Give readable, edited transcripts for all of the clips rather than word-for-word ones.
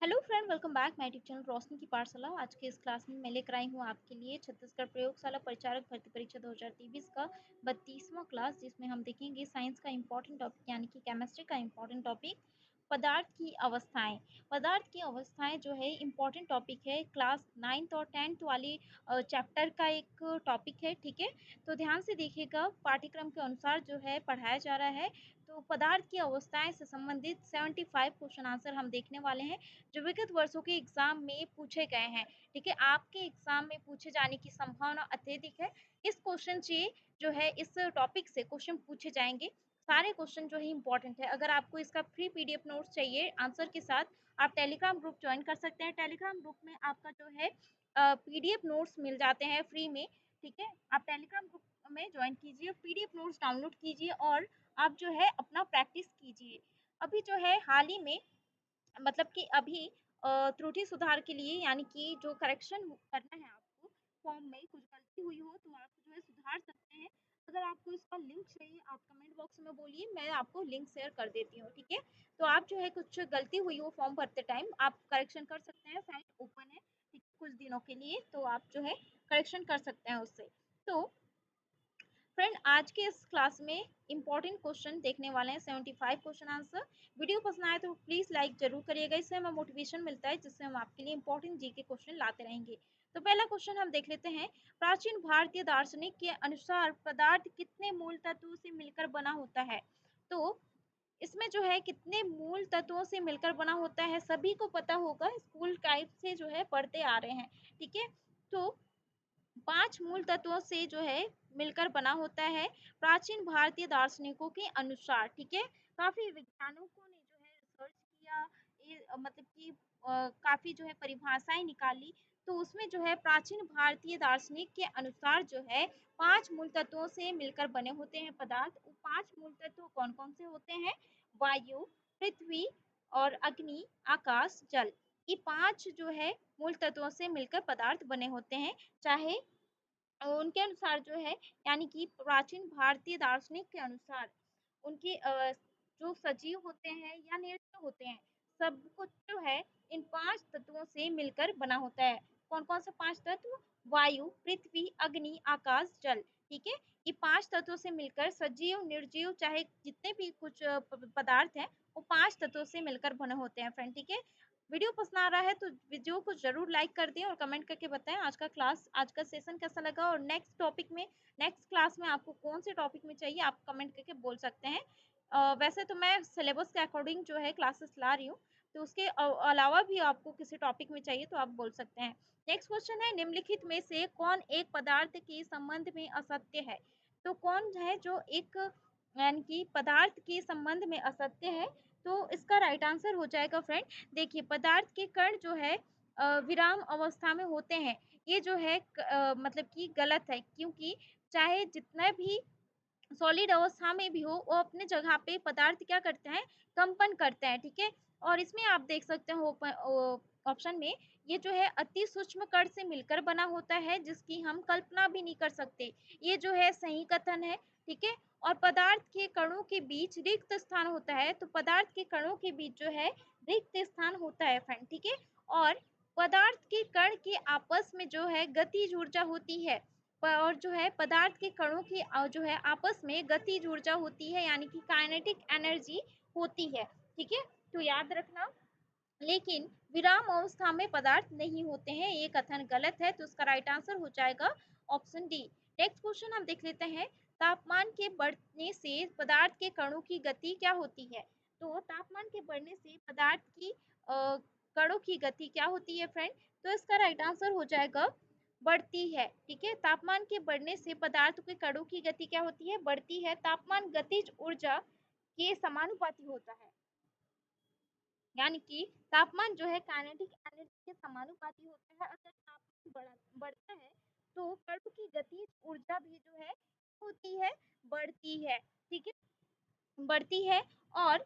Hello friend, welcome back my YouTube channel Roshni की पाठशाला। आज के इस क्लास में मैं लेकर आई हूँ आपके लिए छत्तीसगढ़ प्रयोगशाला परिचारक भर्ती परीक्षा 2023 का 32वां क्लास, जिसमें हम देखेंगे साइंस का इंपॉर्टेंट टॉपिक यानी कि केमिस्ट्री का इंपॉर्टेंट टॉपिक पदार्थ की अवस्थाएं। पदार्थ की अवस्थाएं जो है इंपॉर्टेंट टॉपिक है, क्लास 9th और 10th वाली चैप्टर का एक टॉपिक है। ठीक है, तो ध्यान से देखिएगा, पाठ्यक्रम के अनुसार जो है पढ़ाया जा रहा है। तो पदार्थ की अवस्थाएं से संबंधित 75 क्वेश्चन आंसर हम देखने वाले हैं, जो विगत वर्षों के एग्जाम में पूछे गए हैं। ठीक है, आपके एग्जाम में पूछे जाने की संभावना अत्यधिक है। इस क्वेश्चन से जो है इस टॉपिक से क्वेश्चन पूछे जाएंगे। सारे क्वेश्चन जो है इंपॉर्टेंट है। अगर आपको इसका फ्री पीडीएफ नोट्स चाहिए आंसर के साथ, आप टेलीग्राम ग्रुप ज्वाइन कर सकते हैं। टेलीग्राम ग्रुप में आपका जो है पीडीएफ नोट्स मिल जाते हैं फ्री में। ठीक है, आप टेलीग्राम ग्रुप में ज्वाइन कीजिए, पीडीएफ नोट्स डाउनलोड कीजिए और आप जो है अपना प्रैक्टिस कीजिए। अभी जो है हाल ही में, मतलब कि अभी त्रुटि सुधार के लिए, यानी कि जो करेक्शन करना है आपको, फॉर्म में कुछ गलती हुई हो तो आप जो है सुधार सकते हैं। अगर आपको इसका लिंक चाहिए, आप कमेंट बॉक्स में बोलिए, मैं आपको लिंक शेयर कर देती हूँ। ठीक है, तो आप जो है कुछ गलती हुई हो फॉर्म भरते टाइम, आप करेक्शन कर सकते हैं। साइट ओपन है, ठीक है, कुछ दिनों के लिए, तो आप जो है करेक्शन कर सकते हैं उससे। तो फ्रेंड, आज के इस क्लास में इंपॉर्टेंट क्वेश्चन देखने वाले हैं, 75 क्वेश्चन आंसर। वीडियो पसंद आए तो प्लीज लाइक जरूर करिएगा, इससे हमें मोटिवेशन मिलता है, जिससे हम आपके लिए इंपॉर्टेंट जी के क्वेश्चन लाते रहेंगे। तो पहला क्वेश्चन हम देख लेते हैं। प्राचीन भारतीय दार्शनिक के अनुसार पदार्थ कितने मूल तत्वों से मिलकर बना होता है? तो इसमें जो है कितने मूल तत्वों से मिलकर बना होता है, सभी को पता होगा, स्कूल टाइप से जो है पढ़ते आ रहे हैं। ठीक है, तो 5 मूल तत्वों से जो है मिलकर बना होता है प्राचीन भारतीय दार्शनिकों के अनुसार। ठीक है, काफी वैज्ञानिकों ने जो है रिसर्च किया, मतलब कि काफी जो है परिभाषाएं निकाली। तो उसमें जो है प्राचीन भारतीय दार्शनिक के अनुसार जो है 5 मूल तत्वों से मिलकर बने होते हैं पदार्थ। वो 5 मूल तत्व कौन कौन से होते हैं? वायु, पृथ्वी और अग्नि, आकाश, जल। ये 5 जो है मूल तत्वों से मिलकर पदार्थ बने होते हैं। चाहे उनके अनुसार जो है, यानी कि प्राचीन भारतीय दार्शनिक के अनुसार, उनके जो सजीव होते हैं या निर्जीव होते हैं, सब कुछ जो है इन 5 तत्वों से मिलकर बना होता है। कौन कौन से 5 तत्व? वायु, पृथ्वी, अग्नि, आकाश, जल। ठीक है, ये 5 तत्वों से मिलकर सजीव निर्जीव चाहे जितने भी कुछ पदार्थ हैं, वो 5 तत्वों से मिलकर बने होते हैं फ्रेंड। ठीक है, वीडियो पसंद आ रहा है तो वीडियो को जरूर लाइक कर दें और कमेंट करके बताएं आज का सेशन कैसा लगा, और नेक्स्ट टॉपिक में, नेक्स्ट क्लास में आपको कौन से टॉपिक में चाहिए, आप कमेंट करके बोल सकते हैं। वैसे तो मैं सिलेबस के अकॉर्डिंग जो है क्लासेस ला रही हूँ, तो उसके अलावा भी आपको किसी टॉपिक में चाहिए तो आप बोल सकते हैं। नेक्स्ट क्वेश्चन है, निम्नलिखित में से कौन एक पदार्थ के संबंध में असत्य है? तो कौन है जो एक, यानी कि पदार्थ के संबंध में असत्य है? तो इसका राइट आंसर हो जाएगा फ्रेंड, देखिए, पदार्थ के कण जो है विराम अवस्था में होते हैं। ये जो है मतलब कि गलत है, क्योंकि चाहे जितना भी सॉलिड अवस्था में भी हो, वो अपने जगह पे पदार्थ क्या करते हैं? कंपन करते हैं। ठीक है, और इसमें आप देख सकते हो ऑप्शन में, ये जो है अति सूक्ष्म कण से मिलकर बना होता है, जिसकी हम कल्पना भी नहीं कर सकते। ये जो है सही कथन है। ठीक है, और पदार्थ के कणों के बीच रिक्त स्थान होता है, तो पदार्थ के कणों के बीच जो है रिक्त स्थान होता है फ्रेंड। ठीक है, और पदार्थ के कण के आपस में जो है गतिज ऊर्जा होती है, और जो है पदार्थ के कणों की जो है आपस में गतिज ऊर्जा होती है, यानी कि काइनेटिक एनर्जी होती है। ठीक है, तो याद रखना, लेकिन विराम अवस्था में पदार्थ नहीं होते हैं, ये कथन गलत है, तो उसका राइट आंसर हो जाएगा ऑप्शन डी। नेक्स्ट क्वेश्चन हम देख लेते हैं, तापमान के बढ़ने से पदार्थ के कणों की गति क्या होती है? तो तापमान के बढ़ने से पदार्थ की कणों की गति क्या होती है फ्रेंड? तो इसका राइट आंसर हो जाएगा बढ़ती है। ठीक है, तापमान के बढ़ने से पदार्थ के कणों की गति क्या होती है? बढ़ती है। तापमान गतिज ऊर्जा के समानुपाती होता है, यानी कि तापमान जो है काइनेटिक एनर्जी के समानुपाती होता है। अगर तापमान बढ़ता है तो कणों की गतिज ऊर्जा भी जो है होती है, बढ़ती है। ठीक है, बढ़ती है। और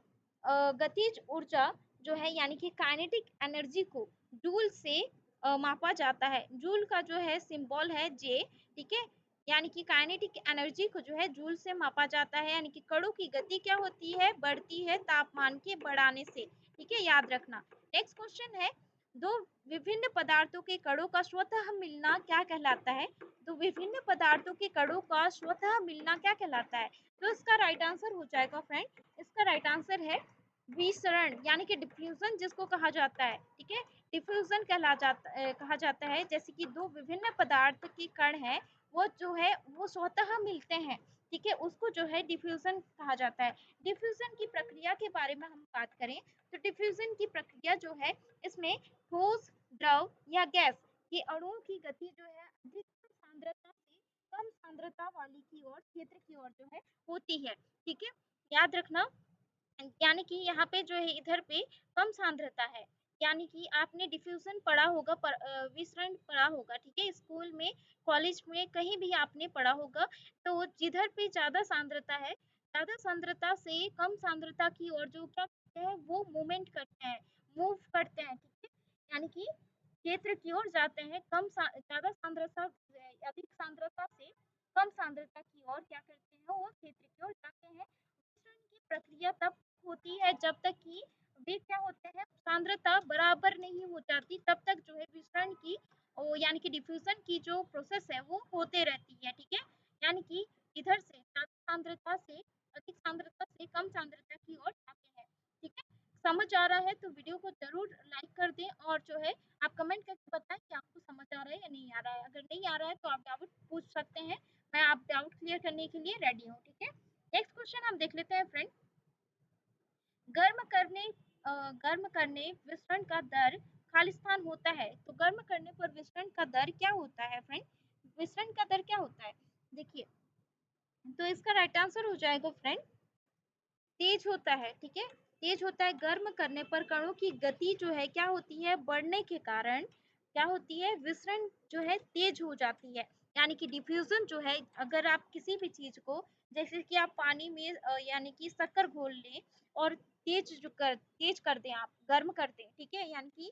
गतिज ऊर्जा जो है, यानी कि काइनेटिक एनर्जी को जूल से मापा जाता है। जूल का जो है सिंबल है जे। ठीक है, यानी कि काइनेटिक एनर्जी को जो है जूल से मापा जाता है, यानी कि कणों की गति क्या होती है, बढ़ती है तापमान के बढ़ाने से। ठीक है, याद रखना। नेक्स्ट क्वेश्चन है, दो विभिन्न पदार्थों के कणों का स्वतः मिलना क्या कहलाता है? तो विभिन्न पदार्थों के कणों का स्वतः मिलना क्या कहलाता है? तो इसका राइट आंसर हो जाएगा फ्रेंड, इसका राइट आंसर है विसरण, यानी कि डिफ्यूजन जिसको कहा जाता है। ठीक है, डिफ्यूजन कहा जाता है, जैसे कि दो विभिन्न पदार्थ के कण है, वो जो है वो स्वतः मिलते हैं। ठीक है, उसको जो है डिफ्यूजन कहा जाता है। डिफ्यूजन की प्रक्रिया के बारे में हम बात करें तो डिफ्यूजन की प्रक्रिया जो है, इसमें ठोस, द्रव या गैस के अणुओं की गति जो है अधिकतम सांद्रता से कम सांद्रता वाली की ओर, क्षेत्र की ओर जो है होती है। ठीक है, याद रखना। यानी कि यहाँ पे जो है इधर पे कम सांद्रता है, यानी कि आपने डिफ्यूजन पढ़ा होगा, विसरण पढ़ा होगा। ठीक है, स्कूल में, कॉलेज में, कहीं भी आपने पढ़ा होगा। तो जिधर पे ज्यादा सांद्रता है, ज्यादा सांद्रता से कम सांद्रता की ओर जो क्या करते हैं, वो मूवमेंट करते हैं, मूव करते हैं। ठीक है, यानी कि क्षेत्र की ओर जाते हैं। ज्यादा सांद्रता, अधिक सांद्रता से कम सांद्रता की ओर क्या करते हैं, वो क्षेत्र की ओर जाते हैं। विसरण की प्रक्रिया तब होती है जब तक कि वे क्या होते हैं, सांद्रता बराबर नहीं हो जाती, तब तक जो है विसरण की यानी कि डिफ्यूजन की जो प्रोसेस है वो होते रहती है। ठीक है, यानी कि इधर से ज्यादा सांद्रता से अधिक सांद्रता से कम सांद्रता की ओर जाते हैं। ठीक है, समझ आ रहा है तो वीडियो को जरूर लाइक कर दें, और जो है आप कमेंट करके बताएं कि आपको समझ आ रहा है या नहीं आ रहा है। अगर नहीं आ रहा है तो आप डाउट पूछ सकते हैं, मैं आप डाउट क्लियर करने के लिए रेडी हूँ। ठीक है, नेक्स्ट क्वेश्चन हम देख लेते हैं फ्रेंड। गर्म करने गर्म करने विसरण का दर खालिस्तान होता है, तो गर्म करने पर विसरण का दर क्या होता है फ्रेंड? विसरण का दर क्या होता है, देखिए, तो इसका राइट आंसर हो जाएगा फ्रेंड, तेज होता है। ठीक है, तेज होता है। गर्म करने पर कणों की गति जो है क्या होती है, बढ़ने के कारण क्या होती है, विसरण जो है तेज हो जाती है। यानी कि डिफ्यूजन जो है, अगर आप किसी भी चीज को, जैसे कि आप पानी में यानी कि शक्कर घोल लें और तेज कर दें, आप गर्म कर दें। ठीक है, यानी कि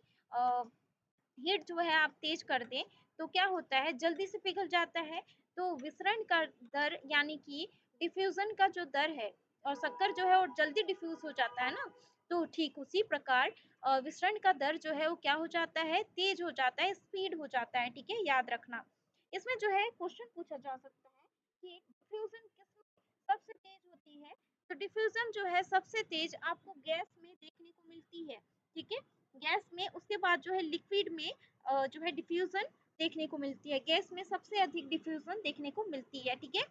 हीट जो है आप तेज कर दें, तो क्या होता है, जल्दी से पिघल जाता है। तो विसरण का दर, यानी कि डिफ्यूजन का जो दर है, और शक्कर जो है वो जल्दी डिफ्यूज हो जाता है ना, तो ठीक उसी प्रकार विसरण का दर जो है वो क्या हो जाता है, तेज हो जाता है, स्पीड हो जाता है। ठीक है, याद रखना। इसमें जो है क्वेश्चन पूछा जा सकता है कि डिफ्यूजन किस सबसे तेज होती है? तो डिफ्यूजन जो है सबसे तेज आपको गैस में देखने को मिलती है। ठीक है, गैस में, उसके बाद जो है लिक्विड में जो है डिफ्यूजन देखने को मिलती है। गैस में सबसे अधिक डिफ्यूजन देखने को मिलती है। ठीक है,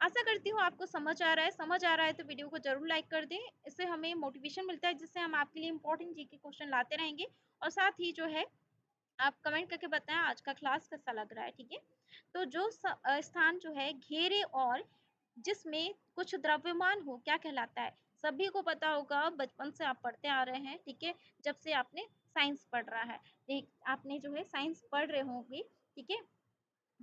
आशा करती हूँ आपको समझ आ रहा है। समझ आ रहा है तो वीडियो को जरूर लाइक कर दें, इससे हमें मोटिवेशन मिलता है, जिससे हम आपके लिए इंपॉर्टेंट जीके क्वेश्चन लाते रहेंगे। और साथ ही जो है आप कमेंट करके बताएं आज का क्लास कैसा लग रहा है। ठीक है, तो जो स्थान जो है घेरे और जिसमें कुछ द्रव्यमान हो क्या कहलाता है? सभी को पता होगा, बचपन से आप पढ़ते आ रहे हैं। ठीक है, जब से आपने साइंस पढ़ रहा है, आपने जो है साइंस पढ़ रहे होंगे। ठीक है,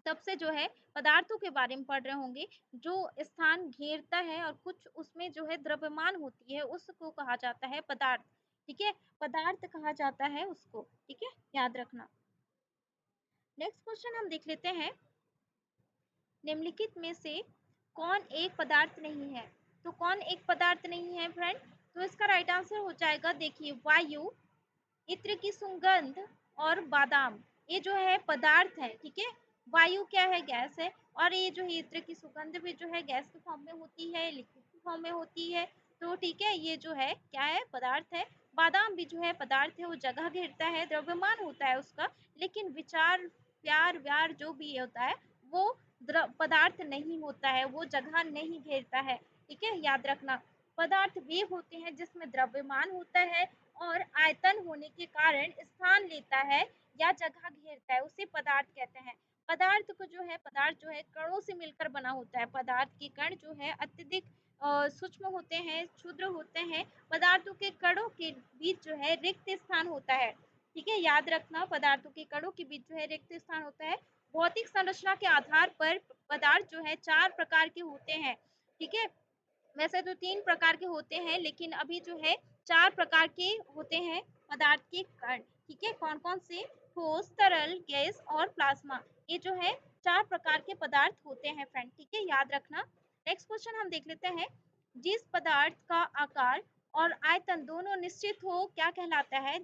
तब से जो है पदार्थों के बारे में पढ़ रहे होंगे। जो स्थान घेरता है और कुछ उसमें जो है द्रव्यमान होती है, उसको कहा जाता है पदार्थ। ठीक है, पदार्थ कहा जाता है उसको। ठीक है, याद रखना। नेक्स्ट क्वेश्चन हम देख लेते हैं, निम्नलिखित में से कौन एक पदार्थ नहीं है? तो कौन एक पदार्थ नहीं है फ्रेंड? तो इसका राइट आंसर हो जाएगा, देखिए, वायु, इत्र की सुगंध और बादाम, ये जो है पदार्थ है। ठीक है, वायु क्या है, गैस है, और ये जो है इत्र की सुगंध भी जो है गैस के फॉर्म में होती है, लिक्विड के फॉर्म में होती है। तो ठीक है, ये जो है क्या है, पदार्थ है। बादाम भी जो है पदार्थ है, वो जगह घेरता है, द्रव्यमान होता है उसका, लेकिन विचार, प्यार व्यार जो भी होता है वो पदार्थ नहीं होता है, वो जगह नहीं घेरता है। ठीक है, याद रखना। पदार्थ वे होते हैं जिसमें द्रव्यमान होता है और आयतन होने के कारण स्थान लेता है या जगह घेरता है, उसे पदार्थ कहते हैं। पदार्थ जो है कणों से मिलकर बना होता है। पदार्थ के कण जो है अत्यधिक सूक्ष्म होते हैं, क्षुद्र होते हैं। पदार्थों के कणों के बीच जो है रिक्त स्थान होता है। ठीक है, याद रखना, पदार्थों के कणों के बीच जो है रिक्त स्थान होता है। भौतिक संरचना के आधार पर पदार्थ जो है चार प्रकार के होते हैं। ठीक है, वैसे तो तीन प्रकार के होते हैं, लेकिन अभी जो है चार प्रकार के होते हैं पदार्थ के कण। ठीक है, कौन कौन से? ठोस, तरल, गैस और प्लाज्मा। ये जो है 4 प्रकार के पदार्थ होते हैं फ्रेंड, ठीक है, याद रखना। नेक्स्ट क्वेश्चन हम देख लेते हैं, जिस पदार्थ का आकार और आयतन दोनों निश्चित हो क्या कहलाता है?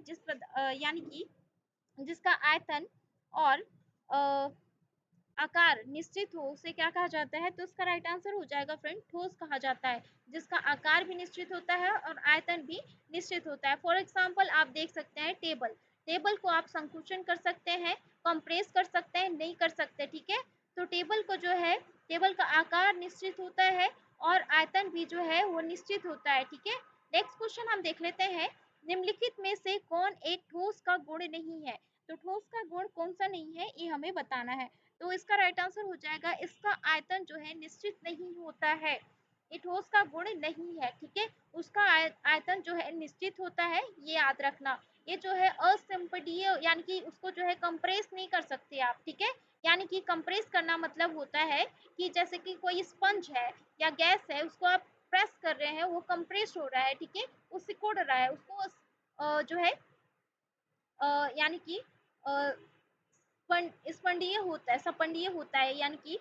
यानी कि जिसका आयतन और अ, आकार निश्चित हो उसे क्या कहा जाता है? तो इसका राइट आंसर हो जाएगा फ्रेंड ठोस कहा जाता है, जिसका आकार भी निश्चित होता है और आयतन भी निश्चित होता है। फॉर एग्जाम्पल आप देख सकते हैं टेबल, टेबल को आप संकुचन कर सकते हैं, कंप्रेस कर सकते हैं, नहीं कर सकते, ठीक है। तो टेबल को जो है, टेबल का आकार निश्चित होता है और आयतन भी जो है वो निश्चित होता है, ठीक है। नेक्स्ट क्वेश्चन हम देख लेते हैं, निम्नलिखित में से कौन एक ठोस का गुण नहीं है? तो ठोस का गुण कौन सा नहीं है ये हमें बताना है। तो इसका राइट आंसर हो जाएगा, इसका आयतन जो है निश्चित नहीं होता है, ये ठोस का गुण नहीं है, ठीक है। उसका आयतन जो है निश्चित होता है, ये याद रखना। ये जो है असंपीड्य, यानी कि उसको जो है कंप्रेस नहीं कर सकते आप, ठीक है। यानी कि कंप्रेस करना मतलब होता है कि जैसे कि कोई स्पंज है या गैस है, उसको आप प्रेस कर रहे हैं, वो कंप्रेस हो रहा है, ठीक है, वो सिकुड़ रहा है, उसको जो है यानी कि स्पंदीय होता है, सपंडीय होता है, यानी कि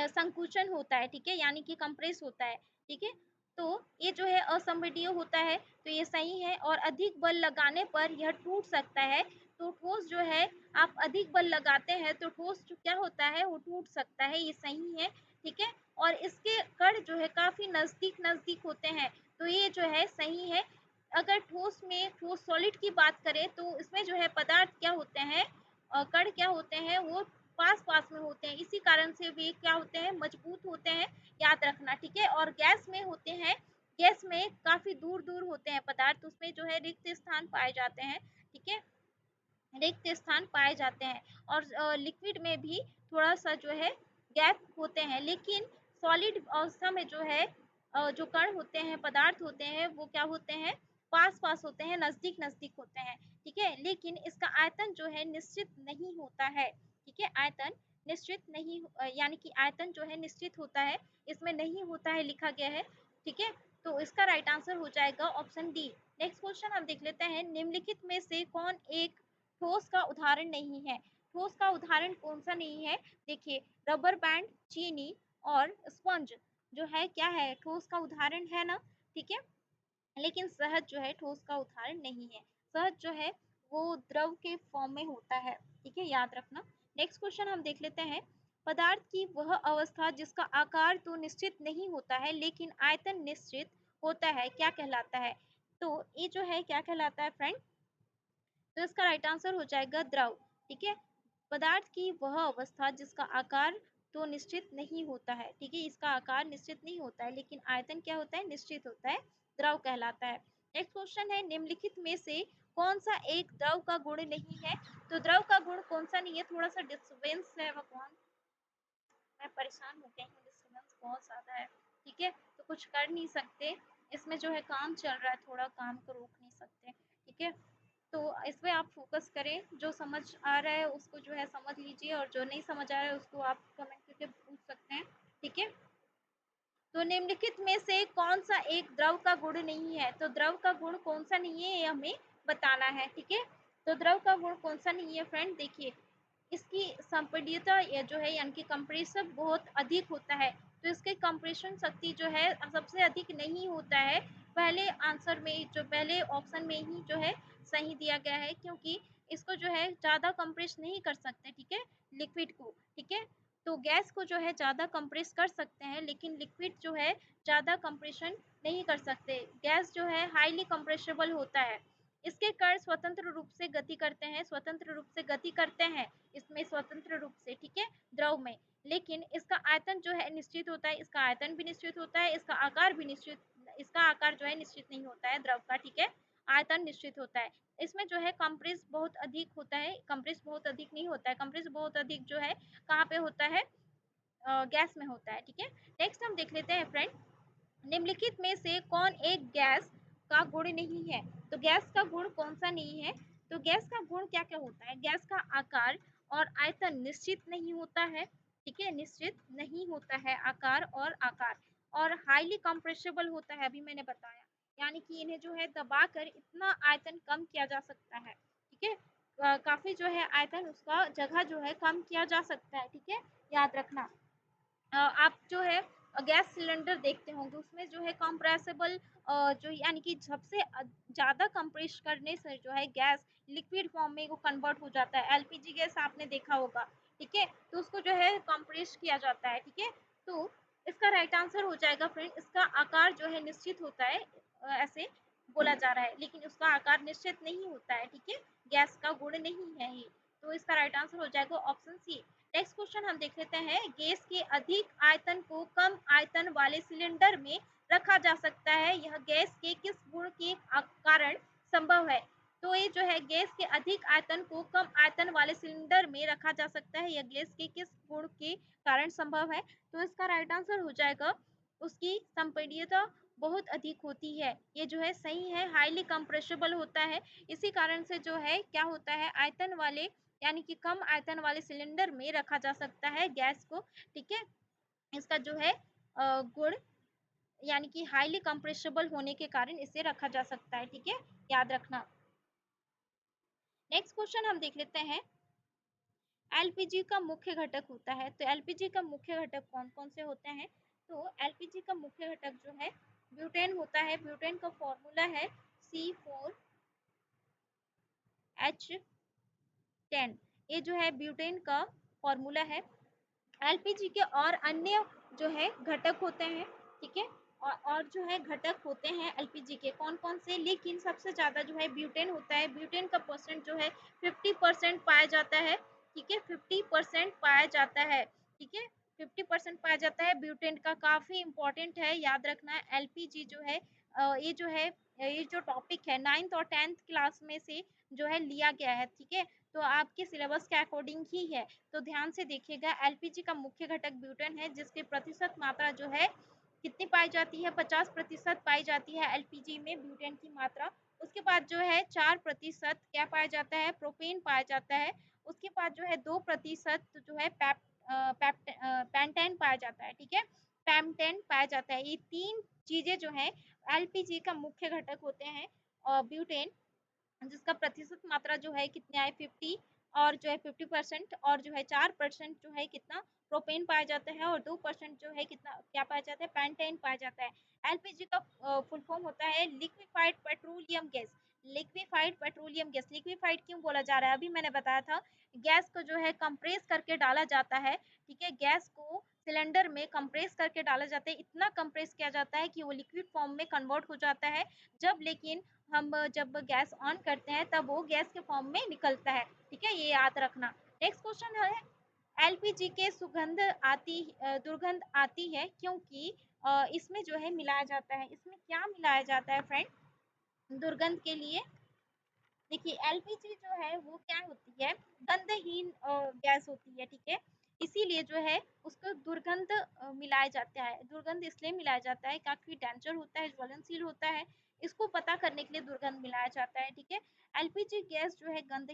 संकुचन होता है, ठीक है, यानी कि कंप्रेस होता है, ठीक है। तो ये जो है असंवेदीय होता है, तो ये सही है। और अधिक बल लगाने पर यह टूट सकता है, तो ठोस जो है आप अधिक बल लगाते हैं तो ठोस जो क्या होता है वो टूट सकता है, ये सही है, ठीक है। और इसके कण जो है काफी नजदीक नजदीक होते हैं, तो ये जो है सही है। अगर ठोस में ठोस सॉलिड की बात करें तो इसमें जो है पदार्थ क्या होते हैं, कण क्या होते हैं, वो पास पास में होते हैं, इसी कारण से वे क्या होते हैं, मजबूत होते हैं, याद रखना, ठीक है। और गैस में होते हैं, गैस में काफी दूर दूर होते हैं पदार्थ, उसमें जो है रिक्त स्थान पाए जाते हैं, ठीक है, रिक्त स्थान पाए जाते हैं। और लिक्विड में भी थोड़ा सा जो है गैप होते हैं, लेकिन सॉलिड अवस्था में जो है जो कण होते हैं, पदार्थ होते हैं, वो क्या होते हैं, पास पास होते हैं, नजदीक नजदीक होते हैं, ठीक है। लेकिन इसका आयतन जो है निश्चित नहीं होता है, ठीक है, आयतन निश्चित नहीं, यानी कि आयतन जो है निश्चित होता है, इसमें नहीं होता है लिखा गया है, ठीक है। तो इसका राइट आंसर हो जाएगा ऑप्शन डी। नेक्स्ट क्वेश्चन हम देख लेते हैं, निम्नलिखित में से कौन एक ठोस का उदाहरण नहीं है? ठोस का उदाहरण कौन सा नहीं है? देखिए, रबर बैंड, चीनी और स्पंज जो है क्या है, ठोस का उदाहरण है ना, ठीक है। लेकिन शहद जो है ठोस का उदाहरण नहीं है, शहद जो है वो द्रव के फॉर्म में होता है, ठीक है, याद रखना। नेक्स्ट क्वेश्चन हम देख लेते हैं, पदार्थ की वह अवस्था जिसका आकार तो निश्चित नहीं होता है लेकिन आयतन निश्चित होता है क्या कहलाता है? तो ये जो है क्या कहलाता है फ्रेंड? तो इसका राइट आंसर हो जाएगा द्रव, ठीक है। पदार्थ की वह अवस्था जिसका आकार तो निश्चित नहीं होता है, ठीक है, इसका आकार निश्चित नहीं होता है लेकिन आयतन क्या होता है, निश्चित होता है, द्रव कहलाता है। नेक्स्ट क्वेश्चन है, निम्नलिखित में से कौन सा एक द्रव का गुण नहीं है? तो द्रव का गुण कौन सा नहीं है, थोड़ा सा डिस्टर्बेंस है भगवान, मैं परेशान हो गई हूँ, डिस्टर्बेंस बहुत ज़्यादा है, ठीक है, तो कुछ कर नहीं सकते, इसमें जो है काम चल रहा है, थोड़ा काम को रोक नहीं सकते, ठीक है। तो इसमें आप फोकस करें, जो समझ आ रहा है उसको जो है समझ लीजिए और जो नहीं समझ आ रहा है उसको आप कमेंट करके पूछ सकते हैं, ठीक है। तो निम्नलिखित में से कौन सा एक द्रव का गुण नहीं है? तो द्रव का गुण कौन सा नहीं है ये हमें बताना है, ठीक है। तो द्रव का गुण कौन सा नहीं है फ्रेंड, देखिए, इसकी संपीड्यता या जो है यानी कि कंप्रेशन बहुत अधिक होता है, तो इसके कंप्रेशन शक्ति जो है सबसे अधिक नहीं होता है। पहले आंसर में जो पहले ऑप्शन में ही जो है सही दिया गया है, क्योंकि इसको जो है ज़्यादा कंप्रेस नहीं कर सकते, ठीक है, लिक्विड को, ठीक है। तो गैस को जो है ज़्यादा कंप्रेस कर सकते हैं लेकिन लिक्विड जो है ज़्यादा कंप्रेशन नहीं कर सकते, गैस जो है हाईली कंप्रेसिबल होता है। इसके कण स्वतंत्र रूप से गति करते हैं, स्वतंत्र रूप से गति करते हैं इसमें स्वतंत्र रूप से, ठीक है, द्रव में। लेकिन इसका आयतन जो है निश्चित होता है, इसका आयतन भी निश्चित होता है, इसका आकार भी निश्चित, इसका आकार जो है निश्चित नहीं होता है द्रव का, ठीक है, आयतन निश्चित होता है। इसमें जो है कंप्रेस बहुत अधिक होता है, कंप्रेस बहुत अधिक नहीं होता है, कंप्रेस बहुत अधिक जो है कहाँ पे होता है, गैस में होता है, ठीक है। नेक्स्ट हम देख लेते हैं फ्रेंड, निम्नलिखित में से कौन एक गैस का गुण नहीं है? तो गैस का गुण कौन सा नहीं है? तो गैस का गुण क्या क्या होता है? गैस का आकार और आयतन निश्चित नहीं होता है, ठीक है, निश्चित नहीं होता है आकार और हाईली कंप्रेसिबल होता है, अभी मैंने बताया, यानी कि इन्हें जो है दबाकर इतना आयतन कम किया जा सकता है, ठीक है। काफ़ी जो है आयतन उसका जगह जो है कम किया जा सकता है, ठीक है? याद रखना। आप जो है गैस सिलेंडर देखते होंगे उसमें जो है कंप्रेसिबल जो यानी कि सबसे ज़्यादा कंप्रेस करने से जो है गैस लिक्विड फॉर्म में वो कन्वर्ट हो जाता है। एलपीजी गैस आपने देखा होगा, ठीक है? तो उसको जो है कंप्रेस किया जाता है, ठीक है? तो इसका राइट आंसर हो जाएगा फ्रेंड, इसका आकार जो है निश्चित होता है, ऐसे बोला जा रहा है, लेकिन उसका आकार निश्चित नहीं होता है, ठीक है? गैस का गुण नहीं है ये। तो इसका राइट आंसर हो जाएगा ऑप्शन सी। नेक्स्ट क्वेश्चन हम देख लेते हैं, गैस के अधिक आयतन को कम आयतन वाले सिलेंडर में रखा जा सकता है, यह गैस के किस गुण के कारण संभव है? तो ये जो है गैस के अधिक आयतन को कम आयतन वाले सिलेंडर में रखा जा सकता है, यह गैस के किस गुण के कारण संभव है? तो इसका राइट आंसर हो जाएगा उसकी संपीड्यता बहुत अधिक होती है। ये जो है सही है, हाईली कंप्रेसिबल होता है। इसी कारण से जो है क्या होता है, आयतन वाले यानी कि कम आयतन वाले सिलेंडर में रखा जा सकता है गैस को, ठीक है? इसका जो है गुण यानी कि हाईली कंप्रेसिबल होने के कारण इसे रखा जा सकता है, ठीक है? याद रखना। नेक्स्ट क्वेश्चन हम देख लेते हैं, एलपीजी का मुख्य घटक होता है, तो एलपीजी का मुख्य घटक कौन कौन से होते हैं? तो एलपीजी का मुख्य घटक जो है ब्यूटेन होता है। ब्यूटेन का फॉर्मूला है C4H10। ये जो है ब्यूटेन का फॉर्मूला है। एलपीजी के और अन्य जो है घटक होते हैं, ठीक है? और जो है घटक होते हैं एलपीजी के कौन कौन से, लेकिन सबसे ज़्यादा जो है ब्यूटेन होता है। ब्यूटेन का परसेंट जो है 50% पाया जाता है, ठीक है? 50% पाया जाता है, ठीक है? 50% पाया जाता है ब्यूटेन का, काफ़ी इंपॉर्टेंट है, याद रखना। एलपीजी जो है ये जो है ये जो टॉपिक है 9th और 10th क्लास में से जो है लिया गया है, ठीक है? तो आपके सिलेबस के अकॉर्डिंग ही है, तो ध्यान से देखिएगा। एलपीजी का मुख्य घटक ब्यूटेन है, जिसकी प्रतिशत मात्रा जो है कितनी पाई जाती है, 50% पाई जाती है एलपीजी में ब्यूटेन की मात्रा। उसके बाद जो है 4% क्या पाया जाता है, प्रोपेन पाया जाता है। उसके बाद जो है 2% जो है पैंटेन पाया जाता है, ठीक है? पैमटेन पाया जाता है। ये 3 चीजें जो है एलपीजी का मुख्य घटक होते हैं। ब्यूटेन जिसका प्रतिशत मात्रा जो है कितने आए 50, और जो है 50% और जो है 4% जो है कितना प्रोपेन पाया जाता है, और 2% जो है कितना क्या पाया जाता है, पेंटेन पाया जाता है। एलपीजी का फुल फॉर्म होता है liquefied petroleum gas. Liquefied petroleum gas, liquefied क्यों बोला जा रहा है, अभी मैंने बताया था। गैस को जो है कंप्रेस करके डाला जाता है, ठीक है? गैस को सिलेंडर में कंप्रेस करके डाला जाता है, इतना कंप्रेस किया जाता है कि वो लिक्विड फॉर्म में कन्वर्ट हो जाता है। जब लेकिन हम जब गैस ऑन करते हैं तब वो गैस के फॉर्म में निकलता है, ठीक है? ये याद रखना। नेक्स्ट क्वेश्चन है, एलपीजी के दुर्गंध आती है क्योंकि इसमें जो है मिलाया जाता है, इसमें क्या मिलाया जाता है फ्रेंड दुर्गंध के लिए? देखिए एलपीजी जो है वो क्या होती है, गंधहीन गैस होती है, ठीक है? इसीलिए जो है उसको दुर्गंध मिलाया जाता है। दुर्गंध इसलिए मिलाया जाता है काफी डेंजर होता है, ज्वलनशील होता है, इसको पता करने के लिए दुर्गंध मिलाया जाता है, ठीक है? एलपीजी गैस जो है गंध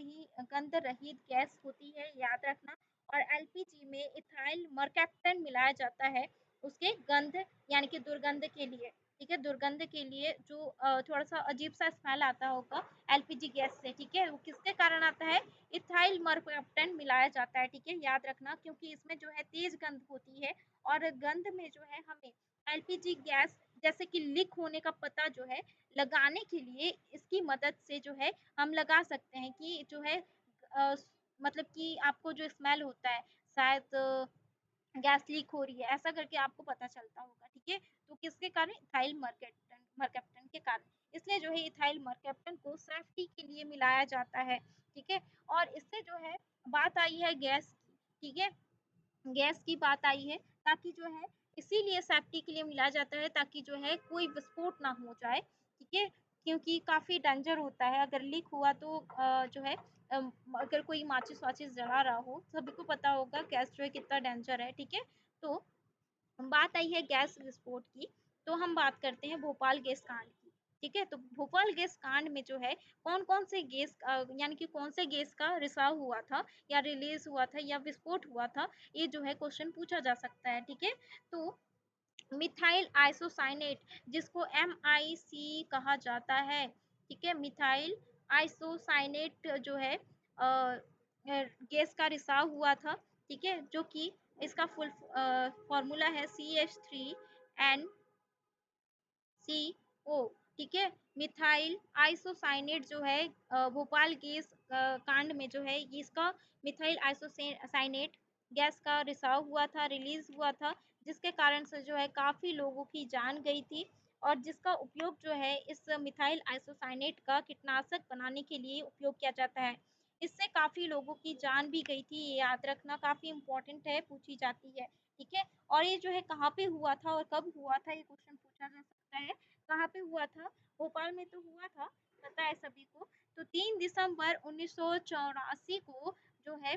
रहित गैस होती है, याद रखना। और एलपीजी में इथाइल मरकैप्टन मिलाया जाता है उसके गंध यानी कि दुर्गंध के लिए, ठीक है? दुर्गंध के लिए जो थोड़ा सा अजीब सा स्मेल आता होगा एलपीजी गैस से, ठीक है? वो किसके कारण आता है, इथाइल मरकैप्टन मिलाया जाता है, ठीक है? याद रखना, क्योंकि इसमें जो है तेज गंध होती है, और गंध में जो है हमें एलपीजी गैस जैसे कि लीक होने का पता जो है लगाने के लिए इसकी मदद से जो है हम लगा सकते हैं कि जो है अ, मतलब कि आपको जो स्मेल होता है शायद गैस लीक हो रही है, ऐसा करके आपको पता चलता होगा, ठीक है? तो किसके कारण, इथाइल मरकैप्टन के कारण। इसलिए जो है इथाइल मरकैप्टन को सेफ्टी के लिए मिलाया जाता है, ठीक है? और इससे जो है बात आई है गैस की, ठीक है? गैस की बात आई है, ताकि जो है इसीलिए सेफ्टी के लिए मिलाया जाता है, ताकि जो है कोई विस्फोट ना हो जाए, ठीक है? क्योंकि काफ़ी डेंजर होता है, अगर लीक हुआ तो जो है अगर कोई माचिस वाचिस जला रहा हो, सभी को पता होगा गैस जो है कितना डेंजर है, ठीक है? तो बात आई है गैस विस्फोट की, तो हम बात करते हैं भोपाल गैस कांड की, ठीक है? तो भोपाल गैस कांड में जो है कौन-कौन से गैस यानी कि कौन से गैस का रिसाव हुआ था, या रिलीज़ हुआ था, या विस्फोट हुआ था, ये जो है क्वेश्चन पूछा जा सकता है, ठीक है? तो मिथाइल आइसोसाइनेट, जिसको MIC कहा जाता है, ठीक है? मिथाइल आइसोसाइनेट जो है गैस का रिसाव हुआ था, ठीक है, जो कि इसका फुल फॉर्मूला है CH3 NCO, ठीक है। मिथाइल आइसोसाइनेट जो है भोपाल गैस कांड में जो है ये इसका मिथाइल आइसोसाइनेट गैस का रिसाव हुआ था, रिलीज हुआ था, जिसके कारण से जो है काफी लोगों की जान गई थी। और जिसका उपयोग जो है इस मिथाइल आइसोसाइनेट का कीटनाशक बनाने के लिए उपयोग किया जाता है। इससे काफी लोगों की जान भी गई थी, ये याद रखना काफी इम्पोर्टेंट है, पूछी जाती है, ठीक है। और ये जो है कहाँ पे हुआ था और कब हुआ था, ये क्वेश्चन पूछा जा सकता है। कहाँ पे हुआ था? भोपाल में तो हुआ था, पता है सभी को। तो 3 दिसंबर 1984 को जो है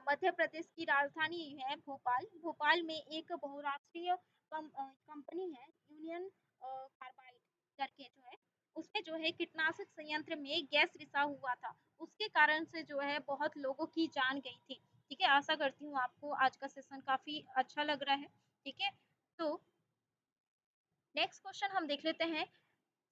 मध्य प्रदेश की राजधानी है भोपाल। भोपाल में एक बहुराष्ट्रीय कंपनी है यूनियन कार्बाइड करके जो है, उसमें जो है कीटनाशक संयंत्र में गैस रिसाव हुआ था। उसके कारण से जो है बहुत लोगों की जान गई थी। ठीक है, आशा करती हूँ आपको आज का सेशन काफी अच्छा लग रहा है। ठीक है, तो नेक्स्ट क्वेश्चन हम देख लेते हैं।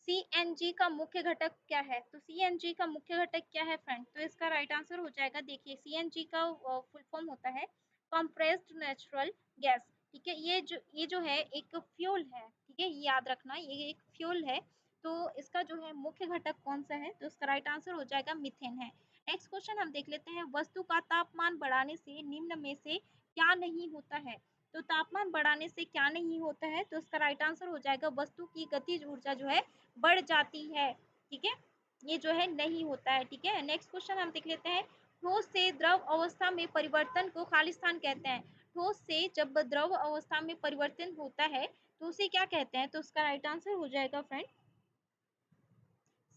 सीएनजी का मुख्य घटक क्या है? तो सीएनजी का मुख्य घटक क्या है फ्रेंड? तो इसका राइट आंसर हो जाएगा, देखिए सीएनजी का फुल फॉर्म होता है कंप्रेस्ड नेचुरल गैस। ठीक है, ये जो है एक फ्यूल है, ठीक है, ये याद रखना, ये एक फ्यूल है। तो इसका जो है मुख्य घटक कौन सा है? तो इसका राइट आंसर हो जाएगा मीथेन है। नेक्स्ट क्वेश्चन हम देख लेते हैं, वस्तु का तापमान बढ़ाने से निम्न में से क्या नहीं होता है? तो तापमान बढ़ाने से क्या नहीं होता है? तो इसका राइट आंसर हो जाएगा वस्तु की गतिज ऊर्जा जो है बढ़ जाती है। ठीक है, ये जो है नहीं होता है। ठीक है, नेक्स्ट क्वेश्चन हम देख लेते हैं, ठोस से द्रव अवस्था में परिवर्तन को खालिस्तान कहते हैं। ठोस से जब द्रव अवस्था में परिवर्तन होता है तो उसे क्या कहते हैं? तो उसका राइट आंसर हो जाएगा फ्रेंड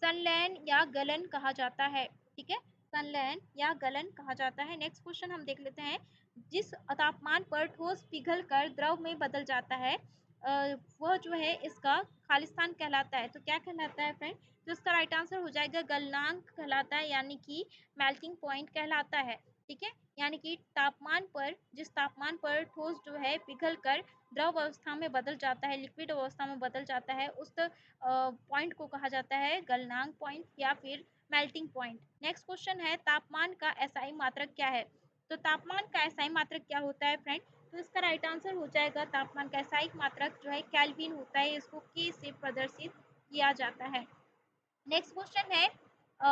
संलयन या गलन कहा जाता है। ठीक है, संलयन या गलन कहा जाता है। नेक्स्ट क्वेश्चन हम देख लेते हैं, जिस तापमान पर ठोस पिघल कर द्रव में बदल जाता है वह जो है इसका खालिस्तान कहलाता है। तो क्या कहलाता है फ्रेंड? तो इसका राइट आंसर हो जाएगा गलनांक कहलाता है, यानी कि मेल्टिंग पॉइंट कहलाता है। ठीक है, यानी कि तापमान पर, जिस तापमान पर ठोस जो है पिघल कर द्रव अवस्था में बदल जाता है, लिक्विड अवस्था में बदल जाता है, उस पॉइंट को कहा जाता है गलनांक पॉइंट या फिर मेल्टिंग पॉइंट। नेक्स्ट क्वेश्चन है, तापमान का एसआई मात्रक क्या है? तो तापमान का एसआई मात्रक क्या होता है फ्रेंड? तो इसका राइट आंसर हो जाएगा, तापमान का एसआई मात्रक जो है केल्विन होता है, इसको के से प्रदर्शित किया जाता है। नेक्स्ट क्वेश्चन है,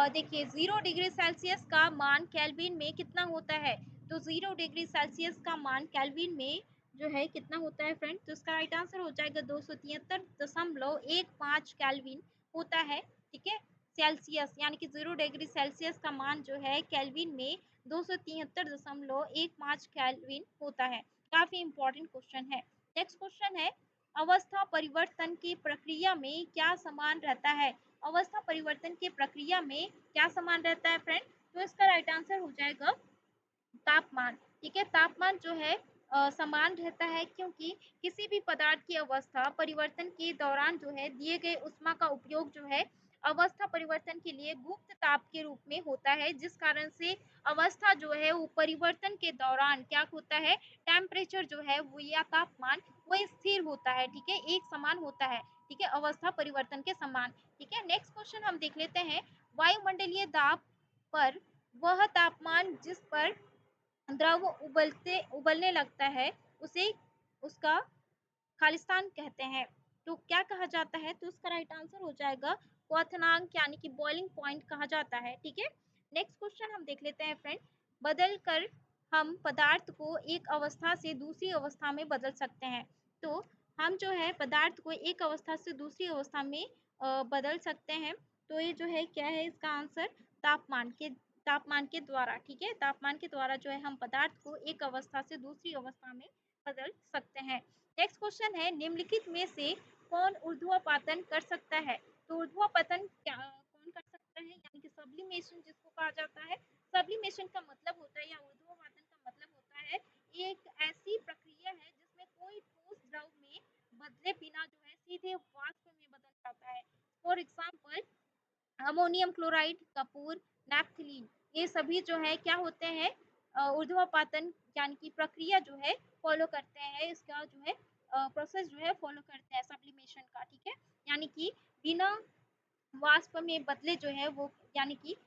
देखिए 0 डिग्री सेल्सियस का मान केल्विन में कितना होता है? तो 0 डिग्री सेल्सियस का मान केल्विन में जो है कितना होता है फ्रेंड? तो इसका राइट आंसर हो जाएगा 273.15 केल्विन होता है। ठीक है, सेल्सियस यानी कि 0 डिग्री सेल्सियस का मान जो है केल्विन में 273.15 केल्विन होता है। काफी इंपॉर्टेंट क्वेश्चन है। नेक्स्ट क्वेश्चन है, अवस्था परिवर्तन की प्रक्रिया में क्या समान रहता है? अवस्था परिवर्तन की प्रक्रिया में क्या समान रहता है फ्रेंड? तो इसका राइट आंसर हो जाएगा तापमान। ठीक है, तापमान जो है समान रहता है, क्योंकि किसी भी पदार्थ की अवस्था परिवर्तन के दौरान जो है दिए गए ऊष्मा का उपयोग जो है अवस्था परिवर्तन के लिए गुप्त ताप के रूप में होता है, जिस कारण से अवस्था जो है वो परिवर्तन के दौरान क्या होता है, टेम्परेचर जो है वो या तापमान वो स्थिर होता है। ठीक है, एक समान होता है। ठीक है, अवस्था परिवर्तन के समान। ठीक है, नेक्स्ट क्वेश्चन हम देख लेते हैं, वायुमंडलीय दाब पर वह तापमान जिस पर द्रव उबलने लगता है उसे उसका खालिस्तान कहते हैं। तो क्या कहा जाता है? तो उसका राइट आंसर हो जाएगा क्वथनांक, यानी कि बॉइलिंग पॉइंट कहा जाता है। ठीक है, नेक्स्ट क्वेश्चन हम देख लेते हैं फ्रेंड, बदल कर हम पदार्थ को एक अवस्था से दूसरी अवस्था में बदल सकते हैं। तो हम जो है पदार्थ को एक अवस्था से दूसरी अवस्था में बदल सकते हैं। तो ये जो है क्या है इसका आंसर? तापमान के द्वारा। ठीक है, तापमान के द्वारा जो है हम पदार्थ को एक अवस्था से दूसरी अवस्था में बदल सकते हैं। नेक्स्ट क्वेश्चन है, निम्नलिखित में से कौन ऊर्ध्वापातन कर सकता है? तो ऊर्ध्वापातन क्या कौन कर सकता है, यानी कि सब्लिमेशन जिसको कहा जाता है। सब्लिमेशन का मतलब होता है, या ऊर्ध्वापातन का मतलब होता है एक ऐसी प्रक्रिया है जिसमें कोई ठोस द्रव में बदले बिना जो है सीधे वाष्प में बदल जाता है। For example ammonium chloride, Kapoor, naphthalene, ये सभी जो है क्या होते हैं, ऊर्ध्वापातन यानी कि प्रक्रिया जो है फॉलो करते हैं, इसका जो है प्रोसेस जो है फॉलो करते हैं सब्लिमेशन का। ठीक है, यानी कि बिना वाष्प में बदले जो है वो, यानी कि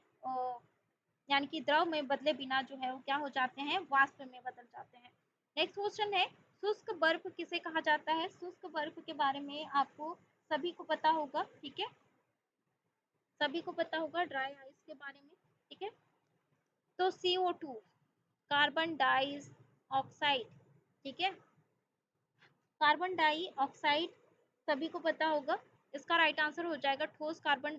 यानी कि द्रव में बदले बिना जो है वो क्या हो जाते हैं, वाष्प में बदल जाते हैं। नेक्स्ट क्वेश्चन है, शुष्क बर्फ किसे कहा जाता है? शुष्क बर्फ के बारे में आपको सभी को पता होगा, ठीक है, सभी को पता होगा ड्राई आइस के बारे में, ठीक है। तो CO2, कार्बन डाई ऑक्साइड, ठीक है, कार्बन डाई ऑक्साइड सभी को पता होगा। इसका राइट आंसर हो जाएगा ठोस कार्बन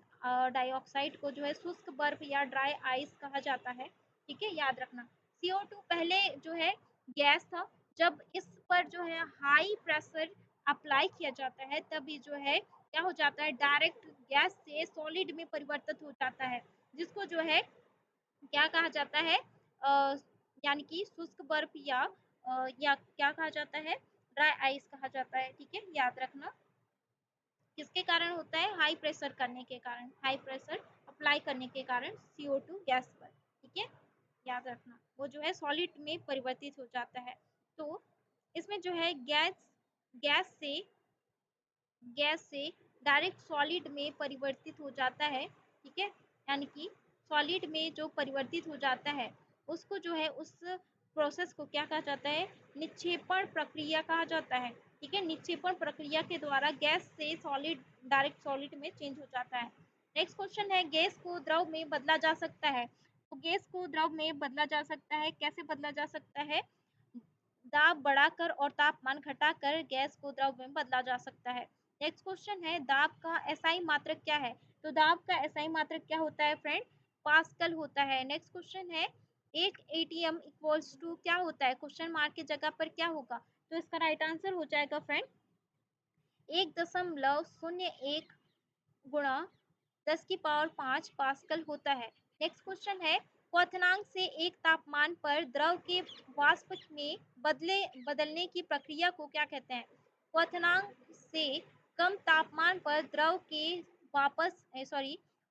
डाइऑक्साइड को जो है शुष्क बर्फ या ड्राई आइस कहा जाता है, ठीक है, याद रखना। CO2 पहले जो है गैस था, जब इस पर जो है हाई प्रेशर अप्लाई किया जाता है तभी जो है क्या हो जाता है, डायरेक्ट गैस से सॉलिड में परिवर्तित हो जाता है, जिसको जो है क्या कहा जाता है, यानी कि शुष्क बर्फ या क्या कहा जाता है, ड्राई आइस कहा जाता है, ठीक है, याद रखना। किसके कारण होता है, हाई प्रेशर करने के कारण, हाई प्रेशर अप्लाई करने के कारण CO2 गैस पर, ठीक है, याद रखना, वो जो है सॉलिड में परिवर्तित हो जाता है। तो इसमें जो है गैस से गैस से डायरेक्ट सॉलिड में परिवर्तित हो जाता है, ठीक है, यानी कि सॉलिड में जो परिवर्तित हो जाता है उसको जो है उस प्रोसेस को क्या कहा जाता है, निक्षेपण प्रक्रिया कहा जाता है, ठीक है, निक्षेपण प्रक्रिया के द्वारा गैस से सॉलिड डायरेक्ट सॉलिड में चेंज हो जाता है। नेक्स्ट क्वेश्चन है, गैस को द्रव में बदला जा सकता है? तो गैस को द्रव में बदला जा सकता है, कैसे बदला जा सकता है, दाब बढ़ाकर और तापमान घटाकर गैस को द्रव में बदला जा सकता है। नेक्स्ट क्वेश्चन है, दाब का एसआई मात्रक क्या है? तो दाब का एसआई मात्रक क्या होता है फ्रेंड, पास्कल होता है। नेक्स्ट क्वेश्चन है, एक एटीएम इक्वल्स टू क्या होता है, क्वेश्चन मार्क की जगह पर क्या होगा? तो इसका राइट आंसर हो जाएगा फ्रेंड 1.01 गुणा 10⁵ पास्कल होता है। नेक्स्ट क्वेश्चन है, क्वथनांक से एक तापमान पर द्रव के वाष्प में बदलने की प्रक्रिया को क्या कहते हैं? क्वथनांक से कम तापमान पर द्रव के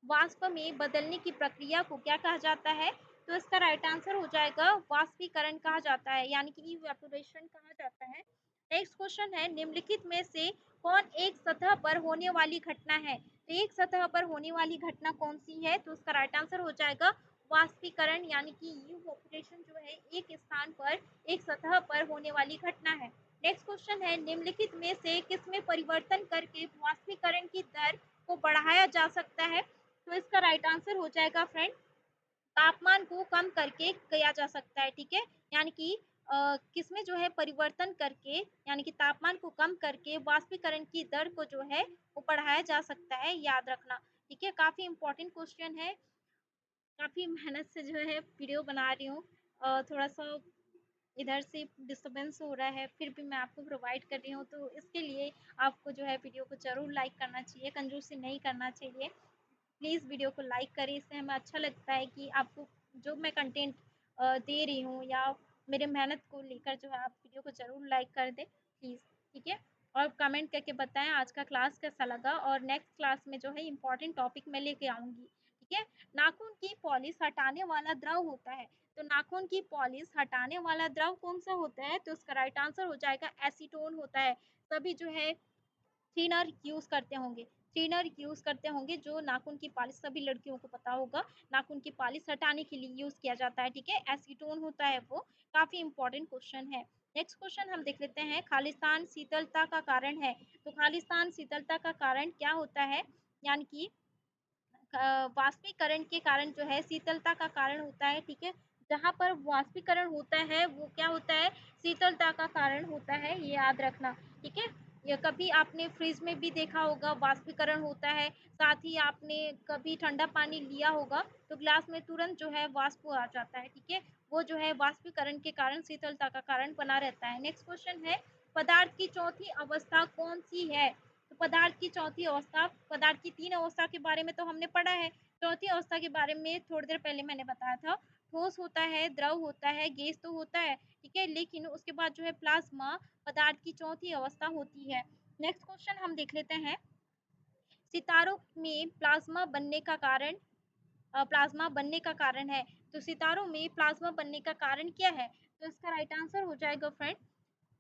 वाष्प में बदलने की प्रक्रिया को क्या कहा जाता है? तो इसका राइट आंसर हो जाएगा वाष्पीकरण कहा जाता है, यानी कि इवेपोरेशन कहा जाता है। नेक्स्ट क्वेश्चन है, निम्नलिखित में से कौन एक सतह पर होने वाली घटना है? तो एक सतह पर होने वाली घटना कौन सी है? तो उसका राइट आंसर हो जाएगा वाष्पीकरण, यानी कि इवेपोरेशन जो है एक स्थान पर एक सतह पर होने वाली घटना है। नेक्स्ट क्वेश्चन है, निम्नलिखित में से किसमें परिवर्तन करके वाष्पीकरण की दर को बढ़ाया जा सकता है? तो इसका राइट आंसर हो जाएगा फ्रेंड तापमान को कम करके किया जा सकता है, ठीक है, यानी कि किसमें जो है परिवर्तन करके, यानी कि तापमान को कम करके वाष्पीकरण की दर को जो है वो बढ़ाया जा सकता है, याद रखना, ठीक है। काफी इंपॉर्टेंट क्वेश्चन है, काफी मेहनत से जो है वीडियो बना रही हूँ, थोड़ा सा इधर से डिस्टरबेंस हो रहा है, फिर भी मैं आपको प्रोवाइड कर रही हूँ, तो इसके लिए आपको जो है वीडियो को जरूर लाइक करना चाहिए, कंजूसी नहीं करना चाहिए। प्लीज़ वीडियो को लाइक करें, इससे हमें अच्छा लगता है कि आपको जो मैं कंटेंट दे रही हूँ या मेरे मेहनत को लेकर जो है आप वीडियो को ज़रूर लाइक कर दें प्लीज़, ठीक है। और कमेंट करके बताएं आज का क्लास कैसा लगा, और नेक्स्ट क्लास में जो है इम्पॉर्टेंट टॉपिक मैं लेके आऊँगी, ठीक है। नाखून की पॉलिश हटाने वाला द्रव होता है, तो नाखून की पॉलिश हटाने वाला द्रव कौन सा होता है? तो उसका राइट आंसर हो जाएगा एसीटोन होता है। सभी जो है थिनर यूज़ करते होंगे, थिनर यूज़ करते होंगे, जो नाखून की पॉलिश सभी लड़कियों को पता होगा, नाखून की पॉलिश हटाने के लिए यूज़ किया जाता है, ठीक है, एसीटोन होता है वो। काफ़ी इंपॉर्टेंट क्वेश्चन है। नेक्स्ट क्वेश्चन हम देख लेते हैं, खालिस्तान शीतलता का कारण है? तो खालिस्तान शीतलता का कारण क्या होता है? यानी कि वाष्पीकरण के कारण जो है शीतलता का कारण होता है, ठीक है, जहाँ पर वाष्पीकरण होता है वो क्या होता है, शीतलता का कारण होता है, ये याद रखना, ठीक है। ये कभी आपने फ्रिज में भी देखा होगा वाष्पीकरण होता है, साथ ही आपने कभी ठंडा पानी लिया होगा तो ग्लास में तुरंत जो है वाष्प आ जाता है, ठीक है, वो जो है वाष्पीकरण के कारण शीतलता का कारण बना रहता है। नेक्स्ट क्वेश्चन है, पदार्थ की चौथी अवस्था कौन सी है? तो पदार्थ की चौथी अवस्था, पदार्थ की तीन अवस्था के बारे में तो हमने पढ़ा है, चौथी अवस्था के बारे में थोड़ी देर पहले मैंने बताया था, ठोस होता है, द्रव होता है, गैस तो होता है, ठीक है, लेकिन उसके बाद जो है प्लाज्मा पदार्थ की चौथी अवस्था होती है। नेक्स्ट क्वेश्चन हम देख लेते हैं, सितारों में प्लाज्मा बनने का कारण है, तो सितारों में प्लाज्मा बनने का कारण क्या है? तो इसका राइट आंसर हो जाएगा फ्रेंड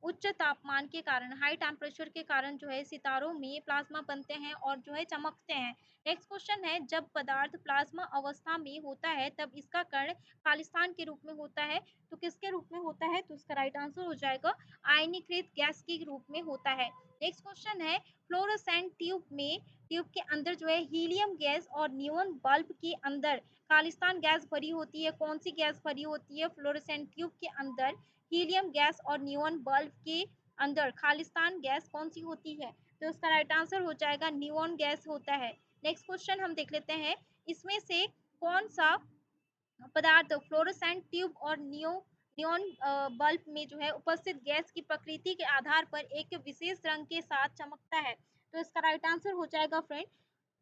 उच्च तापमान के कारण, हाई टेम्परेचर के कारण जो है सितारों में प्लाज्मा बनते हैं और जो है चमकते हैं। नेक्स्ट क्वेश्चन है, जब पदार्थ प्लाज्मा अवस्था में होता है तब इसका कण खालिस्तान के रूप में होता है, तो किसके रूप में होता है? तो इसका राइट आंसर हो जाएगा आयनीकृत गैस के रूप में होता है। नेक्स्ट क्वेश्चन है, फ्लोरोसेंट ट्यूब के अंदर जो है हीलियम गैस और नियोन बल्ब के अंदर खालिस्तान गैस भरी होती है। कौन सी गैस भरी होती है? फ्लोरोसेंट ट्यूब के अंदर हीलियम गैस और नियोन बल्ब के अंदर खालिस्तान गैस कौन सी होती है? तो इसका राइट आंसर हो जाएगा नियोन गैस होता है। नेक्स्ट क्वेश्चन हम देख लेते हैं, इसमें से कौन सा पदार्थ फ्लोरोसेंट ट्यूब और नियोन बल्ब में जो है उपस्थित गैस की प्रकृति के आधार पर एक विशेष रंग के साथ चमकता है? तो इसका राइट आंसर हो जाएगा फ्रेंड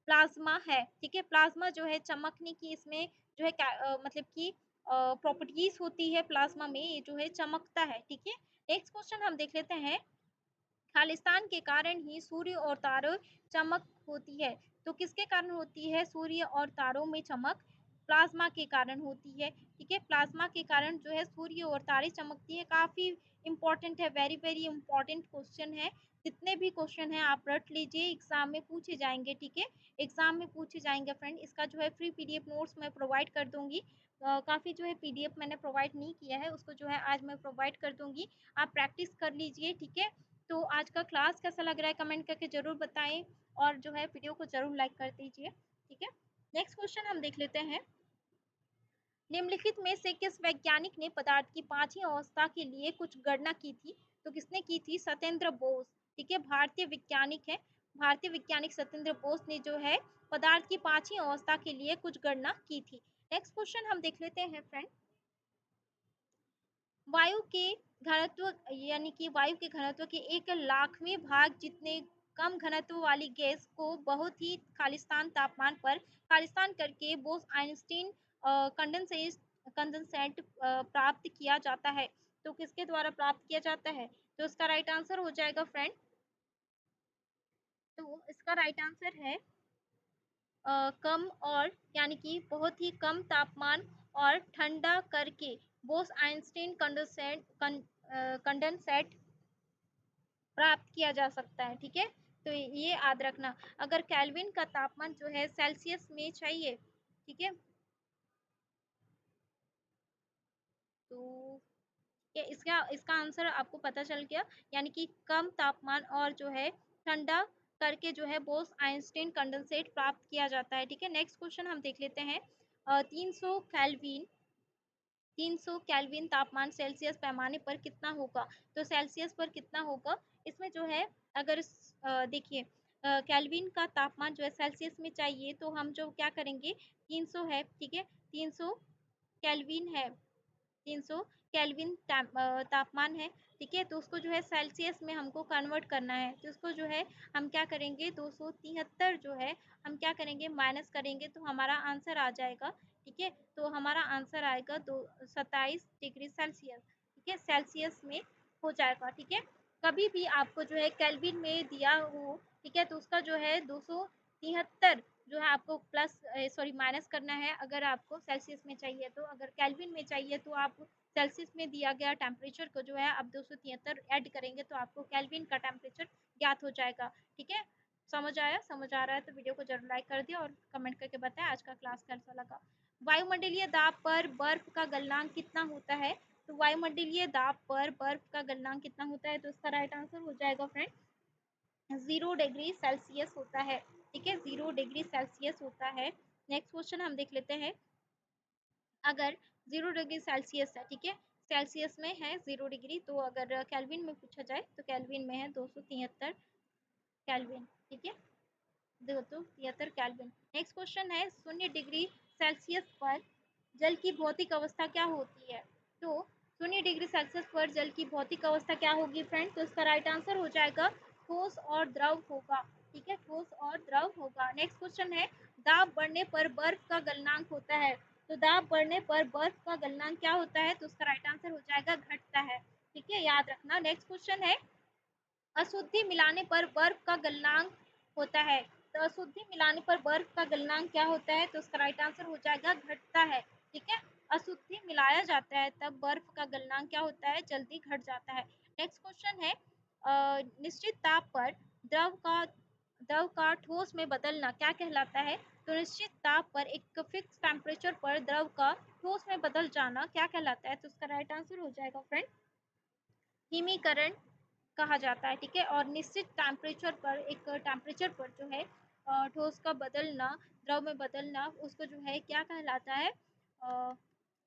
प्लाज्मा है। ठीक है, प्लाज्मा जो है चमकने की इसमें जो है मतलब कि प्रॉपर्टीज होती है प्लाज्मा में, ये जो है चमकता है। ठीक है, नेक्स्ट क्वेश्चन हम देख लेते हैं, खालिस्तान के कारण ही सूर्य और तारों चमक होती है, तो किसके कारण होती है सूर्य और तारों में चमक? प्लाज्मा के कारण होती है। ठीक है, प्लाज्मा के कारण जो है सूर्य और तारे चमकती है। काफी इंपॉर्टेंट है, वेरी वेरी इंपॉर्टेंट क्वेश्चन है। जितने भी क्वेश्चन है आप रट लीजिए, एग्जाम में पूछे जाएंगे। ठीक है, एग्जाम में पूछे जाएंगे फ्रेंड। इसका जो है फ्री पीडीएफ नोट्स मैं प्रोवाइड कर दूंगी। काफी जो है पीडीएफ मैंने प्रोवाइड नहीं किया है, उसको जो है आज मैं प्रोवाइड कर दूंगी, आप प्रैक्टिस कर लीजिए। ठीक है, तो आज का क्लास कैसा लग रहा है कमेंट करके जरूर बताएं, और जो है वीडियो को जरूर लाइक कर दीजिए। ठीक है, नेक्स्ट क्वेश्चन हम देख लेते हैं, निम्नलिखित में से किस वैज्ञानिक ने पदार्थ की पांचवी अवस्था के लिए कुछ गणना की थी? तो किसने की थी? सत्येंद्र बोस। ठीक है, भारतीय वैज्ञानिक है, भारतीय वैज्ञानिक सत्येंद्र बोस ने जो है पदार्थ की पांचवी अवस्था के लिए कुछ गणना की थी। नेक्स्ट क्वेश्चन हम देख लेते हैं फ्रेंड, वायु के घनत्व यानी कि वायु के घनत्व के 1,00,000वें भाग जितने कम घनत्व वाली गैस को बहुत ही खालिस्तान तापमान पर खालिस्तान करके बोस आइंस्टीन कंडेंसेट कंडेंसेट प्राप्त किया जाता है। तो किसके द्वारा प्राप्त किया जाता है? तो इसका राइट आंसर हो जाएगा फ्रेंड, तो इसका राइट आंसर है कम और यानी कि बहुत ही कम तापमान और ठंडा करके बोस आइंस्टीन कंडेंसेट कंडेंसेट प्राप्त किया जा सकता है। ठीक है, तो ये याद रखना। अगर केल्विन का तापमान जो है सेल्सियस में चाहिए, ठीक है, तो ये इसका इसका आंसर आपको पता चल गया, यानी कि कम तापमान और जो है ठंडा करके जो है बोस आइंस्टीन कंडेंसेट प्राप्त किया जाता है। ठीक है, नेक्स्ट क्वेश्चन हम देख लेते हैं, 300 केल्विन 300 केल्विन तापमान सेल्सियस पैमाने पर कितना होगा? तो सेल्सियस पर कितना होगा इसमें जो है, अगर देखिए केल्विन का तापमान जो है सेल्सियस में चाहिए, तो हम जो क्या करेंगे, 300 है, ठीक है, 300 केल्विन है, 300 केल्विन तापमान है। ठीक है, तो उसको जो है सेल्सियस में हमको कन्वर्ट करना है, तो उसको जो है हम क्या करेंगे, 273 जो है हम क्या करेंगे, माइनस करेंगे, तो हमारा आंसर आ जाएगा। ठीक है, तो हमारा आंसर आएगा 27 डिग्री सेल्सियस। ठीक है, सेल्सियस में हो जाएगा। ठीक है, कभी भी आपको जो है केल्विन में दिया हो, ठीक है, तो उसका जो है 273 जो है आपको प्लस सॉरी माइनस करना है, अगर आपको सेल्सियस में चाहिए। तो अगर केल्विन में चाहिए तो आप सेल्सियस में दिया गया टेम्परेचर को जो है आप 273 ऐड करेंगे, तो आपको केल्विन का टेम्परेचर ज्ञात हो जाएगा। ठीक है, समझ आया? समझ आ रहा है तो वीडियो को जरूर लाइक कर दिया और कमेंट करके बताएं आज का क्लास कैसा लगा। वायुमंडलीय दाब पर बर्फ का गलनांक कितना होता है? तो वायुमंडलीय दाब पर बर्फ का गलनांक कितना होता है? तो इसका राइट आंसर हो जाएगा फ्रेंड 0 डिग्री सेल्सियस होता है। ठीक है, 0 डिग्री सेल्सियस होता है। नेक्स्ट क्वेश्चन हम देख लेते हैं, अगर 0 डिग्री सेल्सियस है, ठीक है, सेल्सियस में है 0 डिग्री, तो अगर केल्विन में पूछा जाए तो केल्विन में है 273 केल्विन। ठीक है, 273 केल्विन। नेक्स्ट क्वेश्चन है, 0 डिग्री सेल्सियस पर जल की भौतिक अवस्था क्या होती है? तो 0 डिग्री सेल्सियस पर जल की भौतिक अवस्था क्या होगी फ्रेंड? तो इसका राइट आंसर हो जाएगा ठोस और द्रव होगा। ठीक है, ठोस और द्रव होगा। नेक्स्ट क्वेश्चन है, दाब बढ़ने पर बर्फ का गलनांक होता है, तो दाब बढ़ने पर बर्फ का गलनांक क्या होता है? तो उसका राइट आंसर हो जाएगा घटता है। ठीक है, याद रखना। नेक्स्ट क्वेश्चन है, अशुद्धि मिलाने पर बर्फ का गलनांक होता है, तो अशुद्धि मिलाने पर बर्फ का गलनांक क्या होता है? तो उसका राइट आंसर हो जाएगा घटता है। ठीक है, अशुद्धि मिलाया जाता है तब बर्फ का गलनांक क्या होता है? जल्दी घट जाता है। नेक्स्ट क्वेश्चन है, निश्चित ताप पर द्रव का द्रव का ठोस में बदलना क्या कहलाता है? तो निश्चित ताप पर एक फिक्स टेम्परेचर पर द्रव का ठोस में बदल जाना क्या कहलाता है? तो इसका राइट आंसर हो जाएगा फ्रेंड हिमीकरण कहा जाता है, ठीक है। और निश्चित टेम्परेचर पर जो है ठोस का बदलना, द्रव में बदलना, उसको जो है क्या कहलाता है?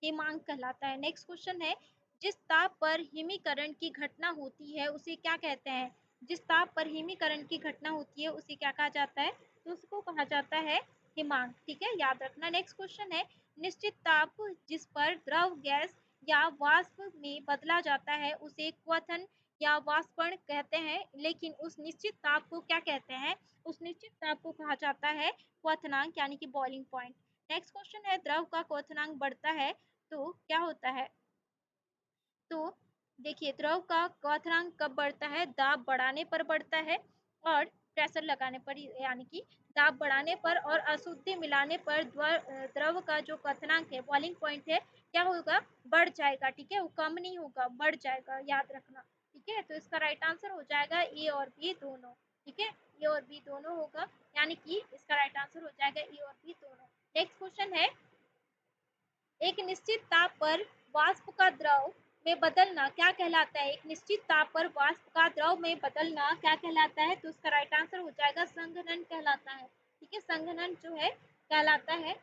हिमांक कहलाता है। नेक्स्ट क्वेश्चन है, जिस ताप पर हिमीकरण की घटना होती है उसे क्या कहते हैं? जिस ताप पर हिमीकरण की घटना होती है उसे क्या कहा जाता है? तो उसको कहा जाता है हिमांक, ठीक है, याद रखना। नेक्स्ट क्वेश्चन है, निश्चित ताप जिस पर द्रव गैस या वाष्प में बदला जाता है उसे क्वथन या वाष्पण कहते हैं, लेकिन उस निश्चित ताप को क्या कहते हैं? उस निश्चित ताप को कहा जाता है क्वथनांक यानी कि बॉइलिंग पॉइंट। नेक्स्ट क्वेश्चन है, द्रव का क्वथनांक बढ़ता है तो क्या होता है? तो देखिए, द्रव का क्वथनांक कब बढ़ता है? दाब बढ़ाने पर बढ़ता है और प्रेशर लगाने पर, यानी कि दाब बढ़ाने पर और अशुद्धि मिलाने पर द्रव का जो क्वथनांक है, बॉइलिंग पॉइंट है, क्या होगा? बढ़ जाएगा, ठीक है, वो कम नहीं होगा, बढ़ जाएगा, याद रखना, ठीक है। तो इसका राइट आंसर हो जाएगा ए और बी दोनों, ठीक है, ए और बी दोनों होगा, यानी कि इसका राइट आंसर हो जाएगा ए और बी दोनों। नेक्स्ट क्वेश्चन है, एक निश्चित ताप पर वाष्प का द्रव में बदलना क्या कहलाता है? एक निश्चित ताप पर वाष्प का द्रव में बदलना क्या कहलाता है? तो उसका राइट आंसर हो जाएगा संघनन कहलाता है, ठीक है, संघनन जो है कहलाता है,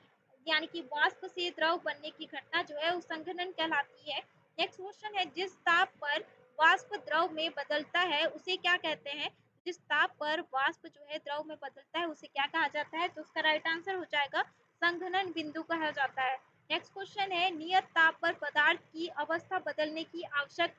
यानी कि वाष्प से द्रव बनने की घटना जो है वो संघनन कहलाती है। नेक्स्ट क्वेश्चन है, जिस ताप पर वाष्प द्रव में बदलता है उसे क्या कहते हैं? जिस ताप पर वाष्प जो है द्रव में बदलता है उसे क्या कहा जाता है? तो उसका राइट आंसर हो जाएगा संघनन बिंदु कहा जाता है। नेक्स्ट क्वेश्चन है, नियत ताप पर पदार्थ की अवस्था बदलने की आवश्यक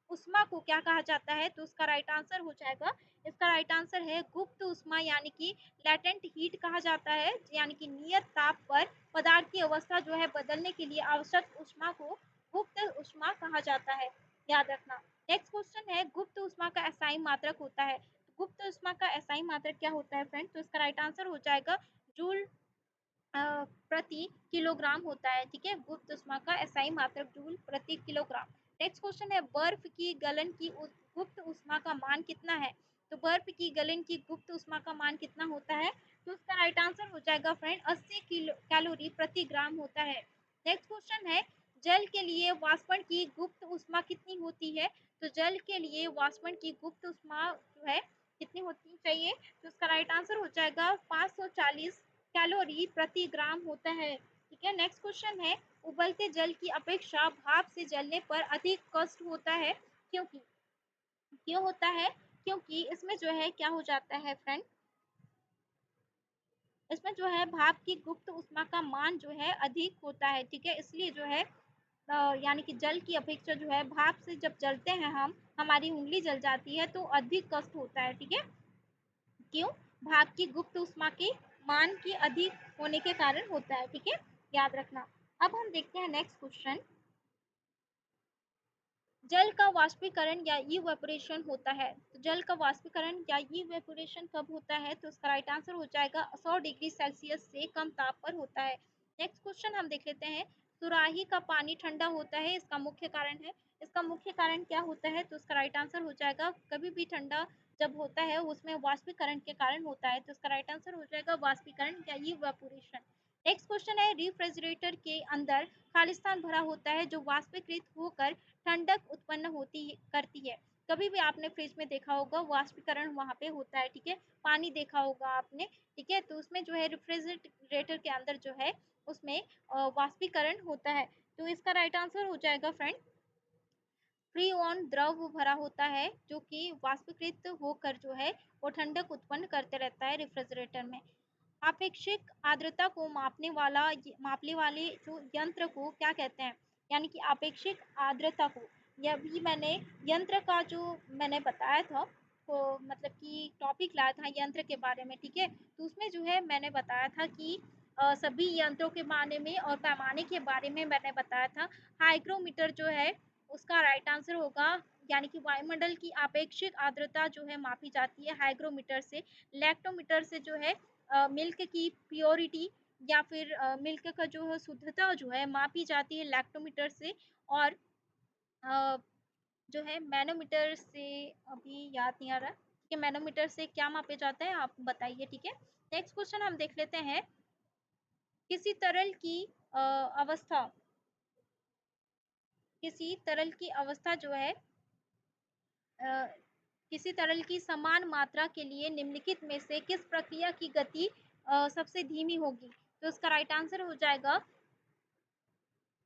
उष्मा को क्या कहा जाता है? तो उसका राइट आंसर हो जाएगा, इसका राइट आंसर है गुप्त उष्मा, यानी कि लैटेंट हीट कहा जाता है, यानी कि नियत ताप पर पदार्थ की अवस्था जो है बदलने के लिए आवश्यक उष्मा को गुप्त उष्मा कहा जाता है, याद रखना। नेक्स्ट क्वेश्चन है, गुप्त उष्मा का एसआई मात्रक होता है। गुप्त उष्मा का एसआई मात्रक क्या होता है फ्रेंड? तो इसका राइट आंसर हो जाएगा जूल प्रति किलोग्राम होता है, ठीक है, गुप्त उष्मा का एसआई मात्रक जूल प्रति किलोग्राम। नेक्स्ट क्वेश्चन है, बर्फ की गलन की गुप्त उष्मा का मान कितना है? तो बर्फ की गलन की गुप्त उष्मा का मान कितना होता है? तो उसका राइट आंसर हो जाएगा फ्रेंड 80 किलो कैलोरी प्रति ग्राम होता है। नेक्स्ट क्वेश्चन है, जल के लिए वाष्पन की गुप्त उष्मा कितनी होती है? तो जल के लिए वाष्पन की गुप्त उष्मा जो है कितनी होती चाहिए? तो उसका राइट आंसर हो जाएगा 540 कैलोरी प्रति ग्राम होता है, ठीक है। नेक्स्ट क्वेश्चन है, उबलते जल की अपेक्षा भाप से जलने पर अधिक कष्ट होता है, क्योंकि क्यों होता है? क्योंकि इसमें जो है क्या हो जाता है फ्रेंड, इसमें जो है भाप की गुप्त उष्मा का मान जो है अधिक होता है, ठीक है, इसलिए जो है यानी कि जल की अपेक्षा जो है भाप से जब जलते हैं हम, हमारी उंगली जल जाती है तो अधिक कष्ट होता है, ठीक है। क्यों? भाप की गुप्त उष्मा के मान की अधिक होने के कारण होता है, ठीक है, याद रखना। अब हम देखते हैं नेक्स्ट क्वेश्चन, जल का वाष्पीकरण या इवेपोरेशन होता है। तो जल का वाष्पीकरण या इवेपोरेशन कब होता है? तो उसका राइट आंसर हो जाएगा 100 डिग्री सेल्सियस से कम ताप पर होता है। नेक्स्ट क्वेश्चन हम देख लेते हैं, सुराही का पानी ठंडा होता है, इसका मुख्य कारण है। इसका मुख्य कारण क्या होता है? तो उसका राइट आंसर हो जाएगा, कभी भी ठंडा जब होता है उसमें वाष्पीकरण के कारण होता है, तो उसका राइट आंसर हो जाएगा वाष्पीकरण या इवेपोरेशन। नेक्स्ट क्वेश्चन है, रेफ्रिजरेटर के अंदर खालिस्तान भरा होता है जो वाष्पीकृत होकर ठंडक उत्पन्न होती करती है। कभी भी आपने फ्रिज में देखा होगा वाष्पीकरण वहाँ पे होता है, ठीक है, पानी देखा होगा आपने, ठीक है, तो उसमें जो है रेफ्रिजरेटर के अंदर जो है उसमें वाष्पीकरण होता है, तो इसका राइट आंसर हो जाएगा फ्रेंड फ्रीऑन द्रव भरा होता है जो कि वाष्पीकृत होकर जो है वो ठंडक उत्पन्न करते रहता है रेफ्रिजरेटर में। आपेक्षिक आर्द्रता को मापने वाले जो यंत्र को क्या कहते हैं? यानी कि आपेक्षिक आर्द्रता को, यह भी मैंने यंत्र का जो मैंने बताया था, तो मतलब कि टॉपिक लाया था यंत्र के बारे में, ठीक है, तो उसमें जो है मैंने बताया था कि सभी यंत्रों के बारे में और पैमाने के बारे में मैंने बताया था। हाइग्रोमीटर जो है उसका राइट आंसर होगा, यानी कि वायुमंडल की आपेक्षिक आर्द्रता जो है मापी जाती है हाइग्रोमीटर से। लैक्टोमीटर से जो है मिल्क की प्योरिटी या फिर मिल्क का जो है शुद्धता जो है मापी जाती है लैक्टोमीटर से। और अ, जो है मैनोमीटर से अभी याद नहीं आ रहा, ठीक है, मैनोमीटर से क्या मापे जाता है आप बताइए, ठीक है। नेक्स्ट क्वेश्चन हम देख लेते हैं, किसी तरल की अवस्था, किसी तरल की अवस्था जो है अ, किसी तरल की समान मात्रा के लिए निम्नलिखित में से किस प्रक्रिया की गति सबसे धीमी होगी? तो इसका राइट आंसर हो जाएगा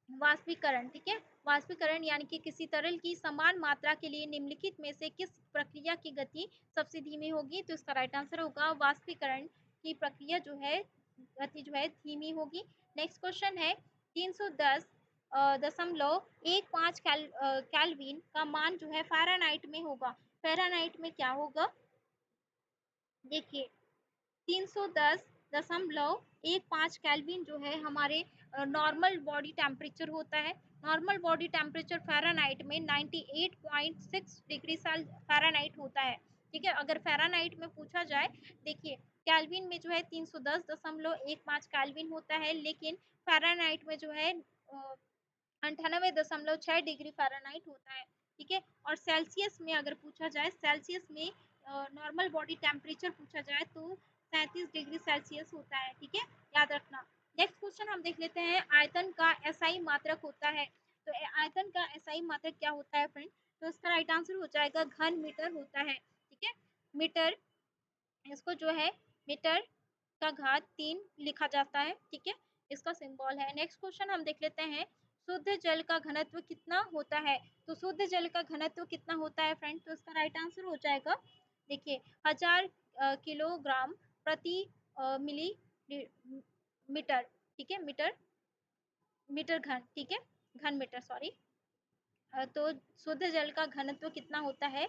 वाष्पीकरण, ठीक है। वाष्पीकरण यानी कि किसी तरल की समान मात्रा के लिए निम्नलिखित में से किस प्रक्रिया की गति सबसे धीमी होगी? तो इसका राइट आंसर होगा वाष्पीकरण की प्रक्रिया जो है गति जो है धीमी होगी। नेक्स्ट क्वेश्चन है, 310 दशमलव 15 कैल्विन का मान जो है फ़ारेनहाइट में होगा। फ़ारेनहाइट में क्या होगा? देखिए, 310.15 केल्विन जो है हमारे नॉर्मल बॉडी टेम्परेचर होता है। नॉर्मल बॉडी टेम्परेचर फ़ारेनहाइट में 98.6 डिग्री सेल फ़ारेनहाइट होता है, ठीक है। अगर फ़ारेनहाइट में पूछा जाए, देखिए केल्विन में जो है 310.15 केल्विन होता है, लेकिन फ़ारेनहाइट में जो है 98.6 डिग्री फ़ारेनहाइट होता है, ठीक है। और सेल्सियस में अगर पूछा जाए, सेल्सियस में नॉर्मल बॉडी टेम्परेचर पूछा जाए तो 37 डिग्री सेल्सियस होता है, ठीक है, याद रखना। नेक्स्ट क्वेश्चन हम देख लेते हैं, आयतन का एसआई मात्रक होता है। तो आयतन का एसआई मात्रक क्या होता है फ्रेंड? तो इसका राइट आंसर हो जाएगा घन मीटर होता है, ठीक है। मीटर, इसको जो है मीटर का घात 3 लिखा जाता है, ठीक है, इसका सिंबल है। नेक्स्ट क्वेश्चन हम देख लेते हैं, शुद्ध जल का घनत्व कितना होता है? तो शुद्ध जल का घनत्व कितना होता है फ्रेंड? तो इसका राइट आंसर हो जाएगा, देखिए 1000 किलोग्राम प्रति मिली मीटर, ठीक है, मीटर, मीटर घन, ठीक है, घन मीटर, सॉरी। तो शुद्ध जल का घनत्व कितना होता है?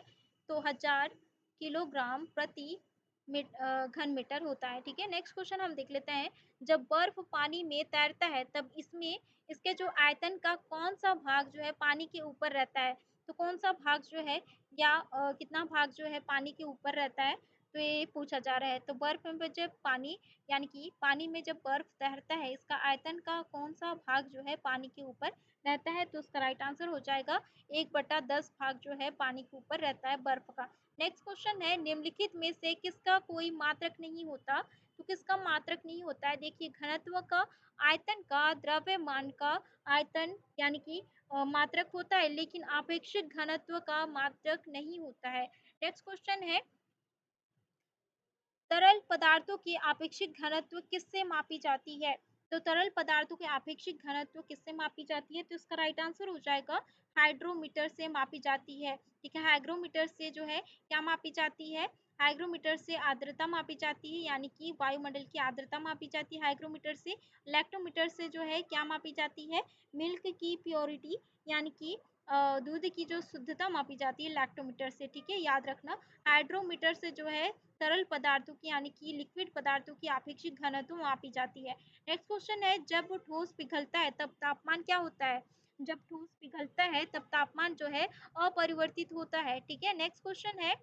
तो 1000 किलोग्राम प्रति घन मीटर होता है, ठीक है। नेक्स्ट क्वेश्चन हम देख लेते हैं, जब बर्फ पानी में तैरता है तब इसमें इसके जो आयतन का कौन सा भाग जो है पानी के ऊपर रहता है? तो कौन सा भाग जो है, या कितना भाग जो है पानी के ऊपर रहता है? तो ये पूछा जा रहा है। तो बर्फ में जब पानी, यानी कि पानी में जब बर्फ तैरता है, इसका आयतन का कौन सा भाग जो है पानी के ऊपर रहता है? तो उसका राइट आंसर हो जाएगा 1/10 भाग जो है पानी के ऊपर रहता है बर्फ का। नेक्स्ट क्वेश्चन है, निम्नलिखित में से किसका कोई मात्रक नहीं होता? तो किसका मात्रक नहीं होता है? देखिए, घनत्व का, आयतन का, द्रव्यमान का आयतन यानी कि मात्रक होता है, लेकिन आपेक्षिक घनत्व का मात्रक नहीं होता है। नेक्स्ट क्वेश्चन है, तरल पदार्थों की आपेक्षिक घनत्व किससे मापी जाती है? तो तरल पदार्थों की आपेक्षिक घनत्व किससे मापी जाती है? तो इसका राइट आंसर हो जाएगा हाइड्रोमीटर से मापी जाती है, ठीक है। हाइग्रोमीटर से जो है क्या मापी जाती है? हाइग्रोमीटर से आर्द्रता मापी जाती है, यानी कि वायुमंडल की आर्द्रता मापी जाती है हाइग्रोमीटर से। लैक्टोमीटर से जो है क्या मापी जाती है? मिल्क की प्योरिटी, यानी कि दूध की जो शुद्धता मापी जाती है लैक्टोमीटर से, ठीक है, याद रखना। हाइड्रोमीटर से जो है तरल पदार्थों की, यानी कि लिक्विड पदार्थों की आपेक्षिक घनत्व मापी जाती है। नेक्स्ट क्वेश्चन है, जब ठोस पिघलता है तब तापमान क्या होता है? जब ठोस पिघलता है तब तापमान जो है अपरिवर्तित होता है, ठीक है। नेक्स्ट क्वेश्चन है,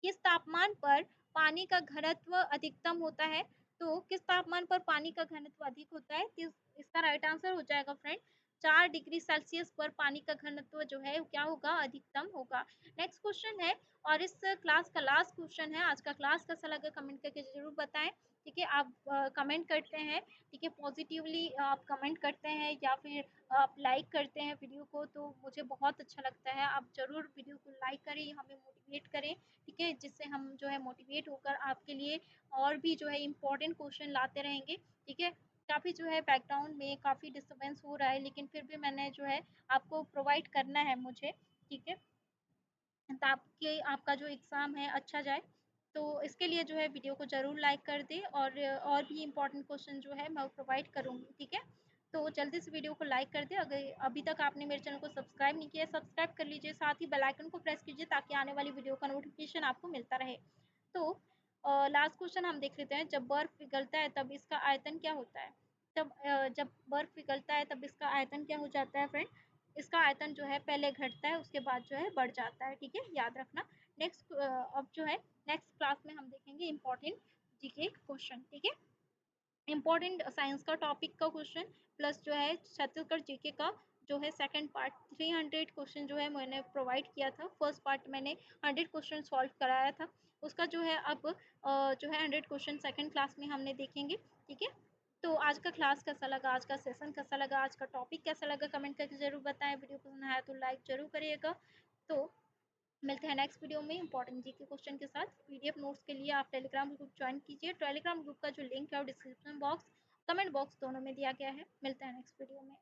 किस तापमान पर पानी का घनत्व अधिकतम होता है? तो किस तापमान पर पानी का घनत्व अधिक होता है? इसका राइट आंसर हो जाएगा फ्रेंड 4 डिग्री सेल्सियस पर पानी का घनत्व जो है क्या होगा? अधिकतम होगा। नेक्स्ट क्वेश्चन है, और इस क्लास का लास्ट क्वेश्चन है, आज का क्लास कैसा लगा कमेंट करके जरूर बताएं, ठीक है। आप कमेंट करते हैं, ठीक है, पॉजिटिवली आप कमेंट करते हैं या फिर आप लाइक करते हैं वीडियो को, तो मुझे बहुत अच्छा लगता है। आप ज़रूर वीडियो को लाइक करें, हमें मोटिवेट करें, ठीक है, जिससे हम जो है मोटिवेट होकर आपके लिए और भी जो है इम्पोर्टेंट क्वेश्चन लाते रहेंगे, ठीक है। काफ़ी जो है बैकग्राउंड में काफ़ी डिस्टर्बेंस हो रहा है, लेकिन फिर भी मैंने जो है आपको प्रोवाइड करना है मुझे, ठीक है, ताकि आपका जो एग्ज़ाम है अच्छा जाए। तो इसके लिए जो है वीडियो को ज़रूर लाइक कर दें, और भी इम्पोर्टेंट क्वेश्चन जो है मैं प्रोवाइड करूँगी, ठीक है। तो जल्दी से वीडियो को लाइक कर दें। अगर अभी तक आपने मेरे चैनल को सब्सक्राइब नहीं किया है, सब्सक्राइब कर लीजिए, साथ ही बेल आइकन को प्रेस कीजिए ताकि आने वाली वीडियो का नोटिफिकेशन आपको मिलता रहे। तो लास्ट क्वेश्चन हम देख लेते हैं, जब बर्फ़ पिघलता है तब इसका आयतन क्या होता है? जब बर्फ़ पिघलता है तब इसका आयतन क्या हो जाता है फ्रेंड? इसका आयतन जो है पहले घटता है, उसके बाद जो है बढ़ जाता है, ठीक है, याद रखना। नेक्स्ट अब जो है नेक्स्ट क्लास में हम देखेंगे इम्पोर्टेंट जीके क्वेश्चन, ठीक है, इम्पोर्टेंट साइंस का टॉपिक का क्वेश्चन प्लस जो है छत्तीसगढ़ जीके का जो है सेकंड पार्ट 300 क्वेश्चन जो है मैंने प्रोवाइड किया था। फर्स्ट पार्ट मैंने 100 क्वेश्चन सॉल्व कराया था। उसका जो है अब जो है 100 क्वेश्चन सेकंड क्लास में हमने देखेंगे, ठीक है? तो आज का क्लास कैसा लगा, आज का सेशन कैसा लगा, आज का टॉपिक कैसा लगा, कमेंट करके ज़रूर बताएँ। वीडियो पसंद आया तो लाइक ज़रूर करिएगा। तो मिलते हैं नेक्स्ट वीडियो में इंपॉर्टेंट जीके क्वेश्चन के साथ। पीडीएफ नोट्स के लिए आप टेलीग्राम ग्रुप ज्वाइन कीजिए। टेलीग्राम ग्रुप का जो लिंक है वो डिस्क्रिप्शन बॉक्स, कमेंट बॉक्स दोनों में दिया गया है। मिलते हैं नेक्स्ट वीडियो में।